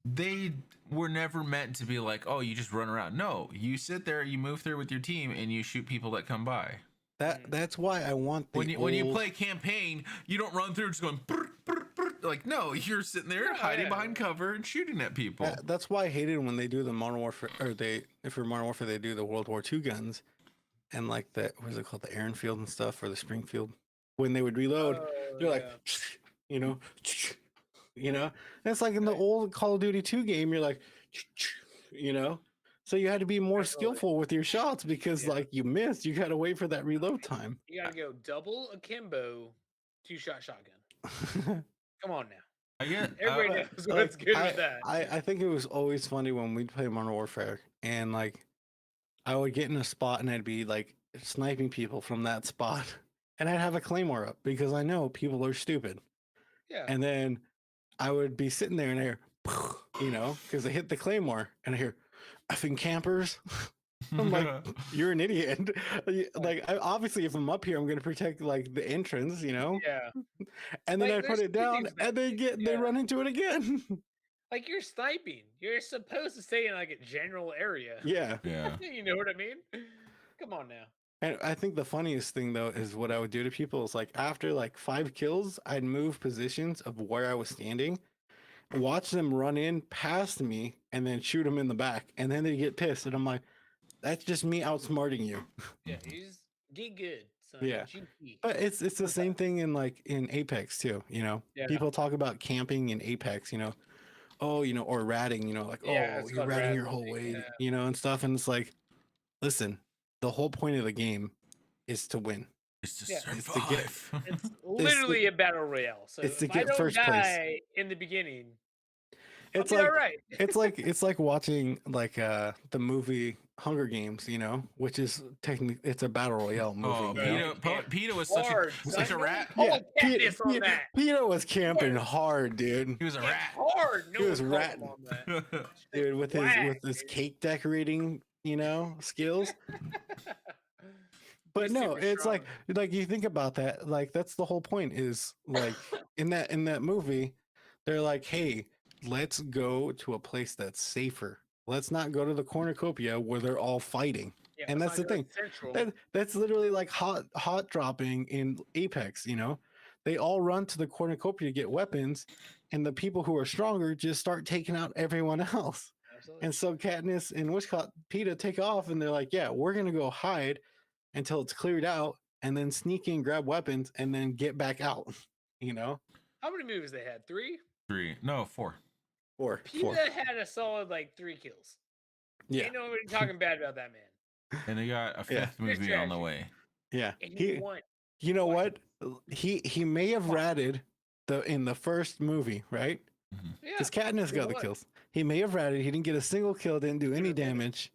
They were never meant to be like, oh, you just run around. No, you sit there, you move through with your team, and you shoot people that come by. That's why I want the when you play campaign, you don't run through just going brr, brr, brr. Like, no, you're sitting there hiding behind cover and shooting at people. That's why I hated when they do the Modern Warfare, or for Modern Warfare they do the World War II guns, and like the what is it called, the Aaronfield and stuff, or the Springfield. When they would reload, they're like, you know. And it's like in the old Call of Duty 2 game, you're like, so you had to be more skillful with your shots because like you missed, you got to wait for that reload time. You got to go double akimbo, 2-shot shotgun. Come on now. Everybody knows what's good with that. I think it was always funny when we'd play Modern Warfare and like I would get in a spot and I'd be like sniping people from that spot and I'd have a claymore up because I know people are stupid. Yeah. And then I would be sitting there and I hear, because I hit the claymore and I hear, effing campers. I'm like, you're an idiot. Like, obviously, if I'm up here, I'm going to protect like the entrance, Yeah. And then I put it down and they run into it again. Like, you're sniping. You're supposed to stay in like a general area. Yeah. You know what I mean? Come on now. And I think the funniest thing though is what I would do to people is like after like 5 kills, I'd move positions of where I was standing, watch them run in past me, and then shoot them in the back, and then they get pissed, and I'm like, that's just me outsmarting you. Yeah, you just get good. Son. Yeah, but it's the same thing in Apex too. People talk about camping in Apex. Or ratting. You're ratting your whole way. And stuff, and it's like, listen. The whole point of the game is to win. It's to survive. It's literally a battle royale. So it's to if get I don't first die place in the beginning, it's I'll like be all right. it's like watching like the movie Hunger Games, which is technically it's a battle royale movie. Peeta was such a rat. Yeah, Peeta was camping hard, dude. He was a rat. Hard. He was ratting, dude, with his cake decorating, skills. But no, it's like you think about that, like that's the whole point is like in that movie, they're like, hey, let's go to a place that's safer. Let's not go to the cornucopia where they're all fighting. Yeah, and that's the thing. That's literally like hot dropping in Apex, They all run to the cornucopia to get weapons, and the people who are stronger just start taking out everyone else. Absolutely. And so Katniss and Peeta take off, and they're like, yeah, we're going to go hide until it's cleared out, and then sneak in, grab weapons, and then get back out, How many movies they had? 3? 3. No, 4. 4. Peeta had a solid 3 kills. Yeah. Ain't nobody talking bad about that man. And they got a 5th movie on the way. Yeah. And he won. You know what? He may have ratted in the first movie, right? Because Katniss got the kills. He may have ratted. He didn't get a single kill, didn't do any damage.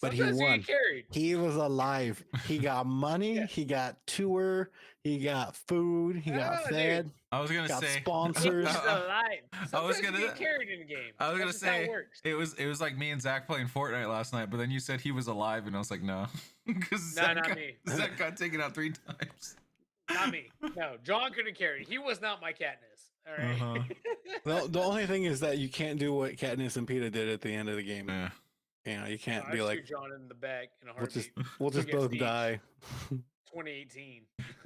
But he won. He was alive. He got money. He got tour. He got food. He got fed. Dude. I was gonna say sponsors. He's alive. I was gonna get carried in the game. I was gonna say it was like me and Zach playing Fortnite last night. But then you said he was alive, and I was like, no. Because not me. Zach got taken out 3 times. Not me. No, John couldn't carry. He was not my Katniss. All right. The only thing is that you can't do what Katniss and Peeta did at the end of the game. Yeah. You know, you can't I'd be like, shoot John in the back in a we'll heartbeat. just both die. 2018.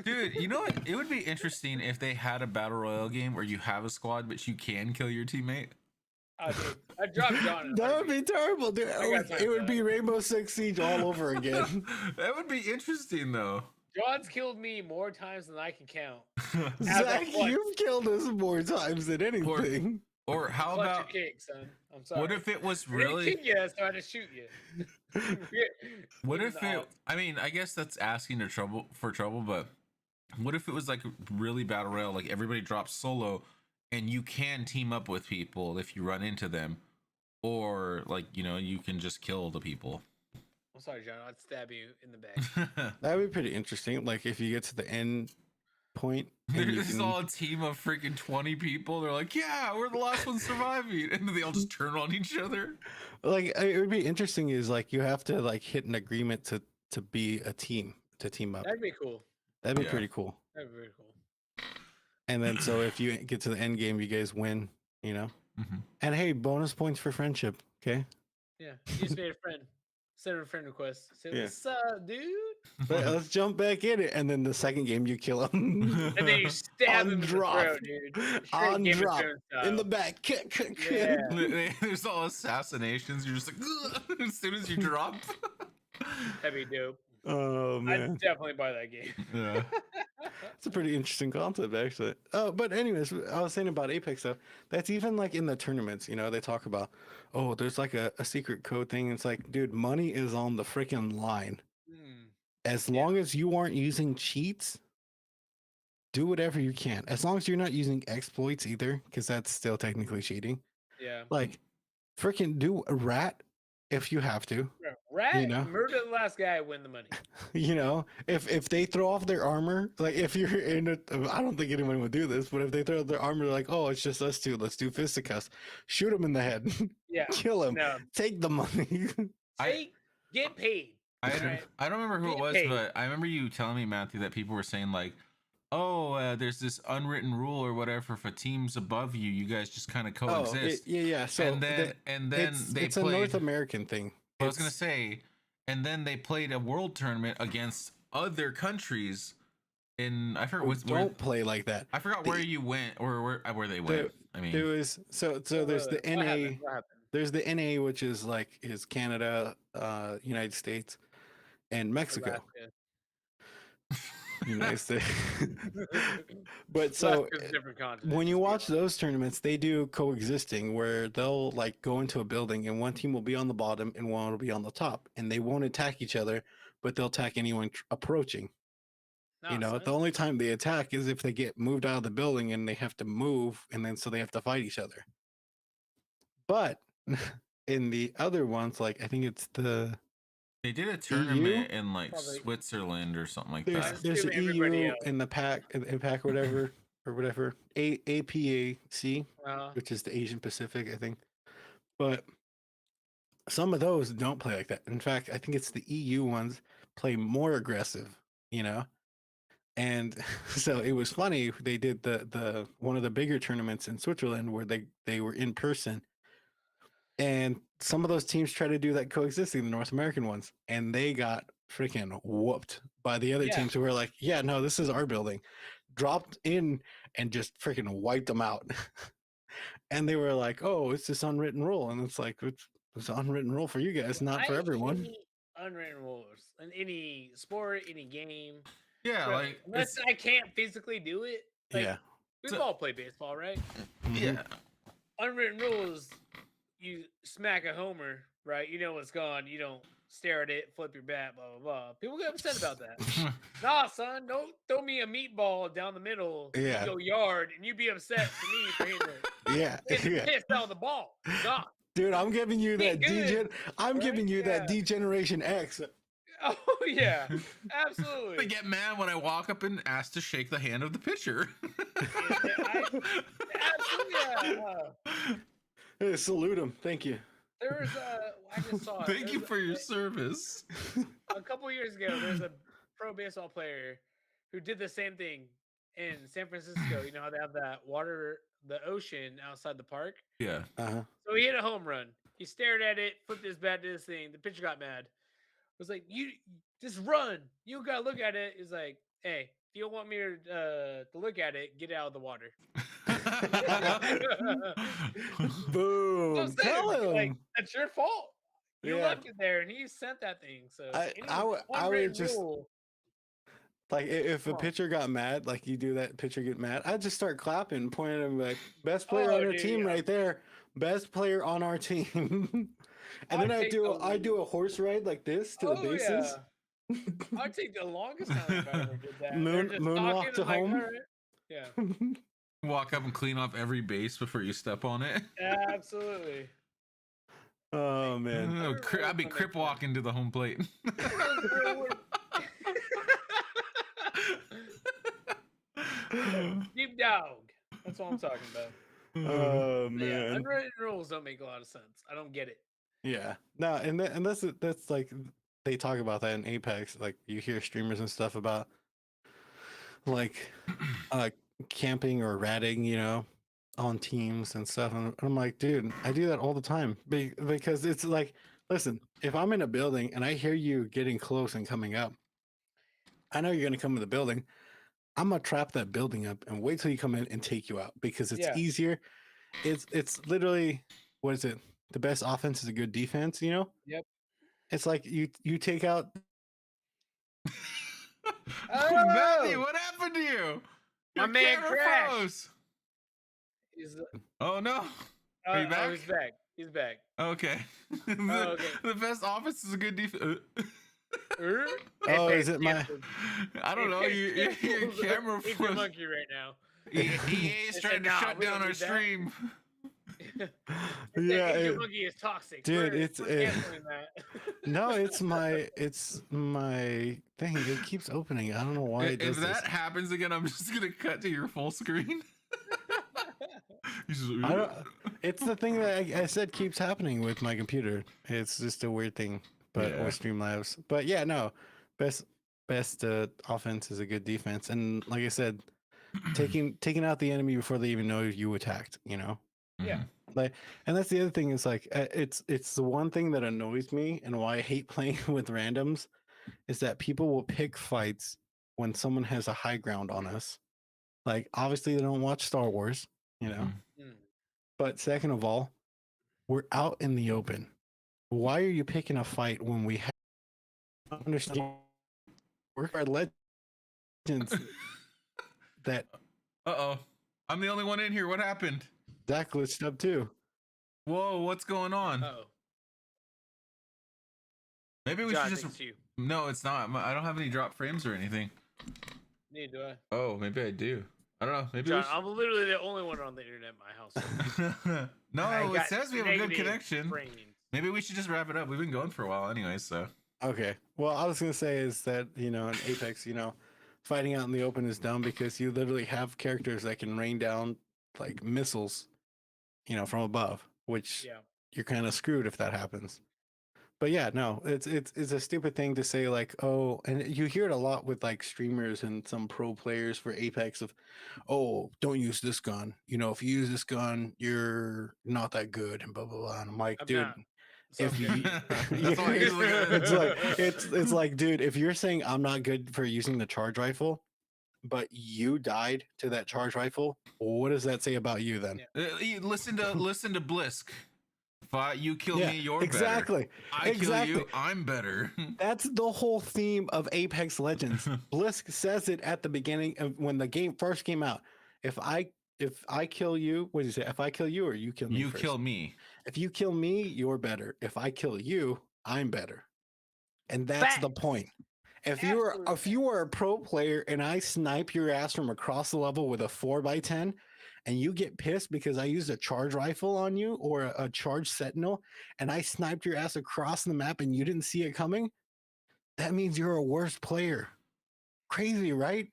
Dude, you know what? It would be interesting if they had a battle royale game where you have a squad, but you can kill your teammate. Dude, I'd drop John. In a That would be terrible, dude. It would be that. Rainbow Six Siege all over again. That would be interesting, though. John's killed me more times than I can count. Zach, you've killed us more times than anything. Or how about cake, son? I'm sorry. what if it was I really? didn't kill you, so I had to shoot you. What if it? I mean, I guess that's asking for trouble, but what if it was like really battle royale, like everybody drops solo, and you can team up with people if you run into them, or like you can just kill the people. I'm sorry, John. I'd stab you in the back. That would be pretty interesting. Like if you get to the end point, there's all a team of freaking 20 people. They're like, yeah, we're the last ones surviving, and then they all just turn on each other. Like it would be interesting. Is like you have to like hit an agreement to be a team, to team up. That'd be cool. That'd be pretty cool. That'd be very cool. And then so if you get to the end game, you guys win. Mm-hmm. And hey, bonus points for friendship. Okay. Yeah, you just made a friend. Send a friend request. Say, what's up, dude? But let's jump back in it. And then the second game, you kill him. And then you stab him in the drop. throat, dude. On Game of drop. Thrones style. In the back. Yeah. There's all assassinations. You're just like, ugh, as soon as you drop. That'd be dope. Oh man, I'd definitely buy that game. Yeah. it's a pretty interesting concept actually. Oh, but anyways, I was saying about Apex though. That's even like in the tournaments. They talk about, oh, there's like a secret code thing. It's like, dude, money is on the freaking line. As long as you aren't using cheats, do whatever you can. As long as you're not using exploits either, because that's still technically cheating. Yeah. Like, freaking do a rat if you have to. Rat, murder the last guy, win the money. If they throw off their armor, like if you're in it, I don't think anyone would do this, but if they throw off their armor, like, oh, it's just us two, let's do fisticuffs. Shoot them in the head. Yeah. Kill him. No. Take the money. Get paid. I don't remember who it was, but I remember you telling me, Matthew, that people were saying like, oh, there's this unwritten rule or whatever for teams above you. You guys just kind of coexist. Yeah. So and then it's a North American thing. I was gonna say, and then they played a world tournament against other countries. I forgot don't play like that. I forgot where you went or where they went. I mean, it was so there's the NA. What happened? There's the NA, which is Canada, United States, and Mexico. United States. But so when you watch those tournaments, they do coexisting where they'll like go into a building and one team will be on the bottom and one will be on the top, and they won't attack each other, but they'll attack anyone approaching. The only time they attack is if they get moved out of the building and they have to move, and then so they have to fight each other. But in the other ones, like I think it's they did a tournament in like Switzerland or something like that. There's the EU in the pack, or whatever, APAC, which is the Asian Pacific, I think. But some of those don't play like that. In fact, I think it's the EU ones play more aggressive, And so it was funny. They did the one of the bigger tournaments in Switzerland where they were in person. And some of those teams try to do that coexisting, the North American ones, and they got freaking whooped by the other teams who were like, yeah, no, this is our building. Dropped in and just freaking wiped them out. And they were like, oh, it's this unwritten rule. And it's like, it's an unwritten rule for you guys, not for everyone. Unwritten rules in any sport, any game. Yeah, like unless I can't physically do it. Like, we've all played baseball, right? Yeah. Unwritten rules. You smack a homer, right? You know what's gone. You don't stare at it, flip your bat, blah, blah, blah. People get upset about that. Nah, son, don't throw me a meatball down the middle in your yard and you be upset for me for hitting the piss out of the ball. God. Dude, I'm giving you that giving you that Degeneration X. Oh, yeah. Absolutely. They get mad when I walk up and ask to shake the hand of the pitcher. Absolutely. Hey, salute him. Thank you. There's I just saw it. Thank you for your service. A couple years ago, there's a pro baseball player who did the same thing in San Francisco. You know how they have that water, the ocean outside the park? Yeah. So he hit a home run. He stared at it, flipped his bat, did his thing. The pitcher got mad. Was like, "You just run. You don't gotta look at it." He's like, "Hey, if you don't want me to look at it, get out of the water." Boom! Tell him. Like, that's your fault. You left it there, and he sent that thing. So I would just like if a pitcher got mad, like you do that pitcher get mad, I'd just start clapping, pointing at him like best player on our team right there, best player on our team, and then I do a horse ride like this to the bases. Yeah. I'd take the longest time if I ever did that. Moonwalk to home. Like, right. Yeah. Walk up and clean off every base before you step on it. Yeah, absolutely. Oh man, I'd be crip walking to the home plate. Deep dog. That's what I'm talking about. Oh man, yeah, unwritten rules don't make a lot of sense. I don't get it. Yeah, no, and that's like they talk about that in Apex. Like you hear streamers and stuff about like camping or ratting, you know, on teams and stuff. And I'm like, dude, I do that all the time because it's like, listen, if I'm in a building and I hear you getting close and coming up, I know you're gonna come in the building. I'm gonna trap that building up and wait till you come in and take you out because it's easier. It's literally, what is it? The best offense is a good defense, you know? Yep. It's like you take out. Matthew, what happened to you? My man crashed. Oh no. Are you back? Oh, he's back. He's back. Okay. The best offense is a good defense. Oh, is it my? I don't know. Your camera He's a monkey right now. EA is trying to shut down our stream. Yeah, your monkey is toxic, dude. We're no, it's my thing. It keeps opening. I don't know why it does If that happens again, I'm just gonna cut to your full screen. It's the thing that I said keeps happening with my computer. It's just a weird thing, but with Streamlabs. But yeah, no, best offense is a good defense, and like I said, taking out the enemy before they even know you attacked. You know. Yeah. Like, and that's the other thing is like it's the one thing that annoys me and why I hate playing with randoms is that people will pick fights when someone has a high ground on us. Like obviously they don't watch Star Wars, you know. But second of all, we're out in the open. Why are you picking a fight when we have understand we're our legends that I'm the only one in here. What happened? That glitched up too. Whoa, what's going on? Maybe we should just. No, it's not. I don't have any drop frames or anything. Neither do I. Oh, maybe I do. I don't know. Maybe John, I'm literally the only one on the internet in my house. No, it says we have a good connection. Maybe we should just wrap it up. We've been going for a while anyway, so. Okay. Well, I was gonna say is that, you know, in Apex, you know, fighting out in the open is dumb because you literally have characters that can rain down like missiles, you know, from above, which you're kind of screwed if that happens. But yeah, no, it's a stupid thing to say like, oh, and you hear it a lot with like streamers and some pro players for Apex of, oh, don't use this gun. You know, if you use this gun, you're not that good and blah blah blah. And I'm like, dude, if you, it's like, dude, if you're saying I'm not good for using the charge rifle, but you died to that charge rifle, what does that say about you then? Listen to Blisk. If you kill me, you're exactly. better. I kill you, I'm better. That's the whole theme of Apex Legends. Blisk says it at the beginning of when the game first came out. If I kill you, what did you say? If I kill you or you kill me? You first? Kill me. If you kill me, you're better. If I kill you, I'm better. And that's the point. If you are a pro player and I snipe your ass from across the level with a 4x10 and you get pissed because I used a charge rifle on you or a charge sentinel and I sniped your ass across the map and you didn't see it coming, that means you're a worse player. Crazy, right?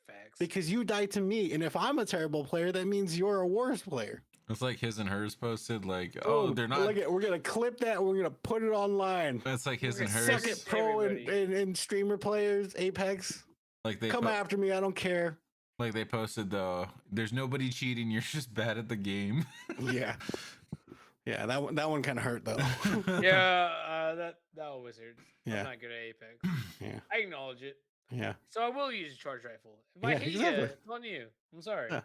Facts. Because you died to me. And if I'm a terrible player, that means you're a worse player. It's like his and hers posted, like, oh, they're not. Look at, we're gonna clip that. We're gonna put it online. It's like his and Suck hers. it. Second pro and streamer players, Apex. Like they come after me. I don't care. Like they posted though, there's nobody cheating. You're just bad at the game. Yeah. Yeah, that one kind of hurt though. Yeah, that always hurts. Yeah. I'm not good at Apex. Yeah. I acknowledge it. Yeah. So I will use a charge rifle. If I hate you, it's on you. I'm sorry. Yeah.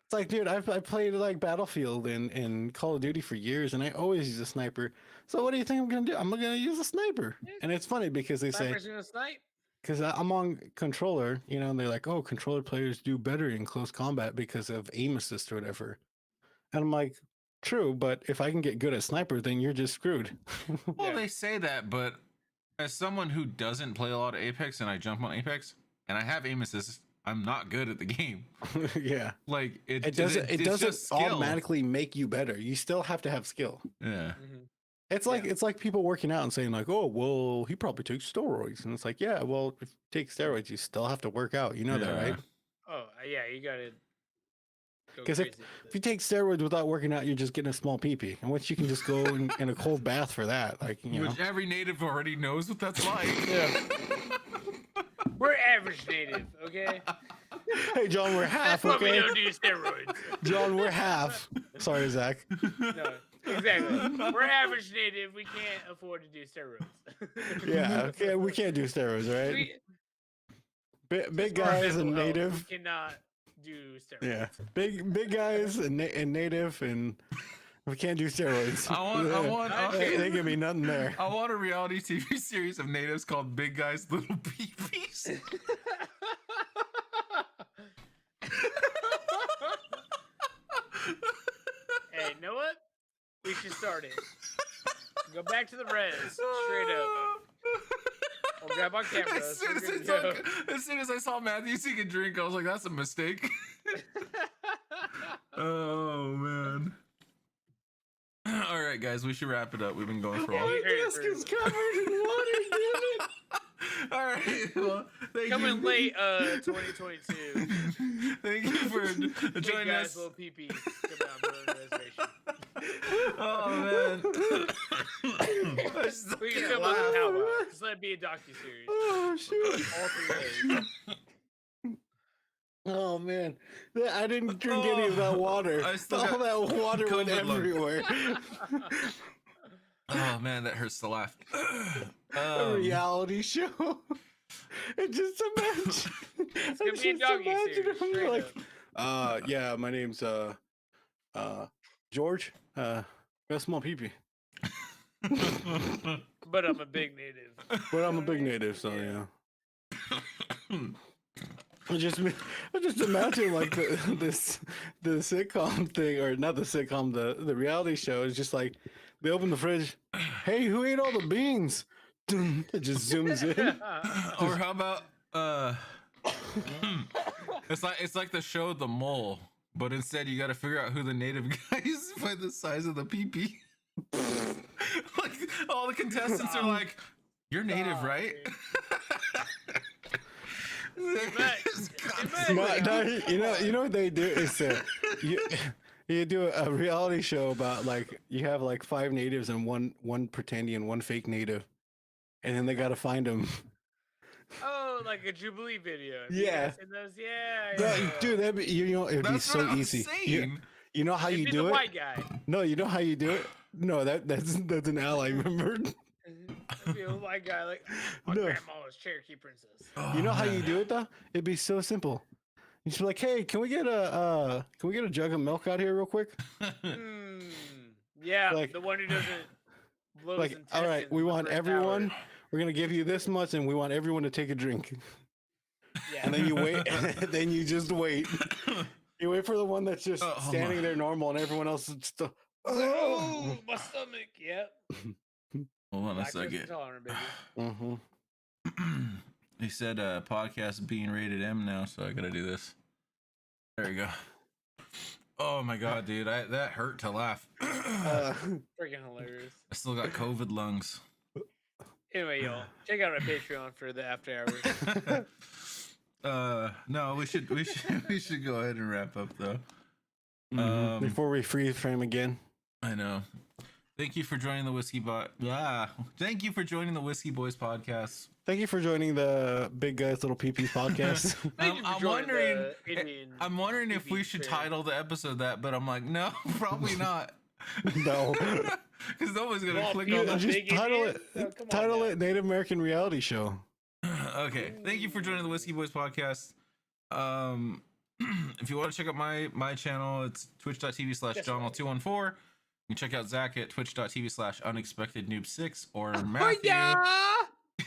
It's like, dude, I played like Battlefield and Call of Duty for years, and I always use a sniper. So what do you think I'm gonna do? I'm gonna use a sniper. And it's funny because they Sniper's say, gonna snipe. because I'm on controller, you know, and they're like, oh, controller players do better in close combat because of aim assist or whatever. And I'm like, true, but if I can get good at sniper, then you're just screwed. Well, they say that, but as someone who doesn't play a lot of Apex and I jump on Apex and I have aim assist, I'm not good at the game. Yeah. Like it doesn't automatically make you better. You still have to have skill. Yeah. Mm-hmm. It's like people working out and saying like, oh, well, he probably takes steroids. And it's like, yeah, well, if you take steroids, you still have to work out. You know that, right? Oh, yeah, you gotta. Because if you take steroids without working out, you're just getting a small pee-pee. And once you can just go in a cold bath for that, like, you know. Which every native already knows what that's like. Yeah. We're average native, okay? Hey, John, we're half, That's why okay? we don't do steroids. John, we're half. Sorry, Zach. No, exactly. We're average native. We can't afford to do steroids. Yeah, okay, we can't do steroids, right? Big guys and native. We cannot do steroids. Yeah, big guys and native, and we can't do steroids. They give me nothing there. I want a reality TV series of natives called Big Guys, Little Peepees. Hey, you know what? We should start it. Go back to the res, straight up. We'll grab our camera. As soon as I saw Matthew take a drink, I was like, that's a mistake. Oh, man. All right, guys, we should wrap it up. We've been going for a while. My desk is covered in water, damn it. All right. Well, Coming late, 2022. Thank you for joining us. Little pee-pee. Coming out of the reservation. Oh, man. We can come up with how about. Just let it be a docu-series. Oh, shoot. All 3 days. Oh, man. I didn't drink any of that water. All that water went everywhere. Oh, man, that hurts to laugh. A reality show. And just imagine. It's going to be a docu-series. Like, yeah, my name's George. Got a small pee-pee. But I'm a big native. So yeah. I just imagine like the sitcom thing, or not the sitcom, the reality show is just like they open the fridge. Hey, who ate all the beans? It just zooms in. Or how about it's like the show The Mole, but instead you got to figure out who the native guy is by the size of the pee-pee. Like all the contestants are like, "You're native, right?" You know what they do is you do a reality show about like you have like 5 natives and one pretending and one fake native, and then they got to find them. Oh, like a Jubilee video. Yeah. Dude, it'd be so easy. You know how you do it? White guy. No, you know how you do it? No, that's an ally, remember? It'd be a white guy like my grandma's Cherokee princess. You know how you do it though? It'd be so simple. You just be like, hey, can we get a jug of milk out here real quick? Yeah, like, the one who doesn't blow his intestines. All right, we want everyone. We're gonna give you this much, and we want everyone to take a drink. Yeah. And then you wait. Then you just wait. You wait for the one that's just standing there normal, and everyone else is still. Oh, my stomach. Yep. Hold on a second. Mm-hmm. He said podcast being rated M now, so I gotta do this. There you go. Oh my god, dude, that hurt to laugh. Freaking hilarious. I still got COVID lungs. Anyway, y'all, check out our Patreon for the after hours. No, we should go ahead and wrap up though. Before we freeze frame again. I know. Thank you for joining the Whiskey Thank you for joining the Whiskey Boys podcast. Thank you for joining the Big Guys Little Peepees podcast. I'm wondering if we should title the episode that, but I'm like, no, probably not. No, because nobody's gonna click on that. Just title it Native American Reality Show. Okay, thank you for joining the Whiskey Boys podcast. If you want to check out my channel, it's twitch.tv/Jonal214. You can check out Zach at twitch.tv/unexpectednoob6 or Matthew.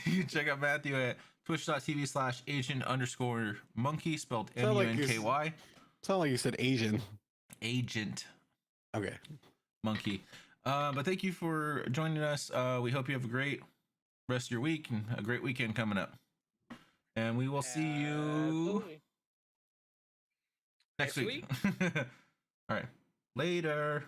You can check out Matthew at twitch.tv/agent_monkey spelled MUNKY. Sound like you said Asian. Agent. Okay. Monkey. But thank you for joining us. We hope you have a great rest of your week and a great weekend coming up. And we will see you next week. All right. Later.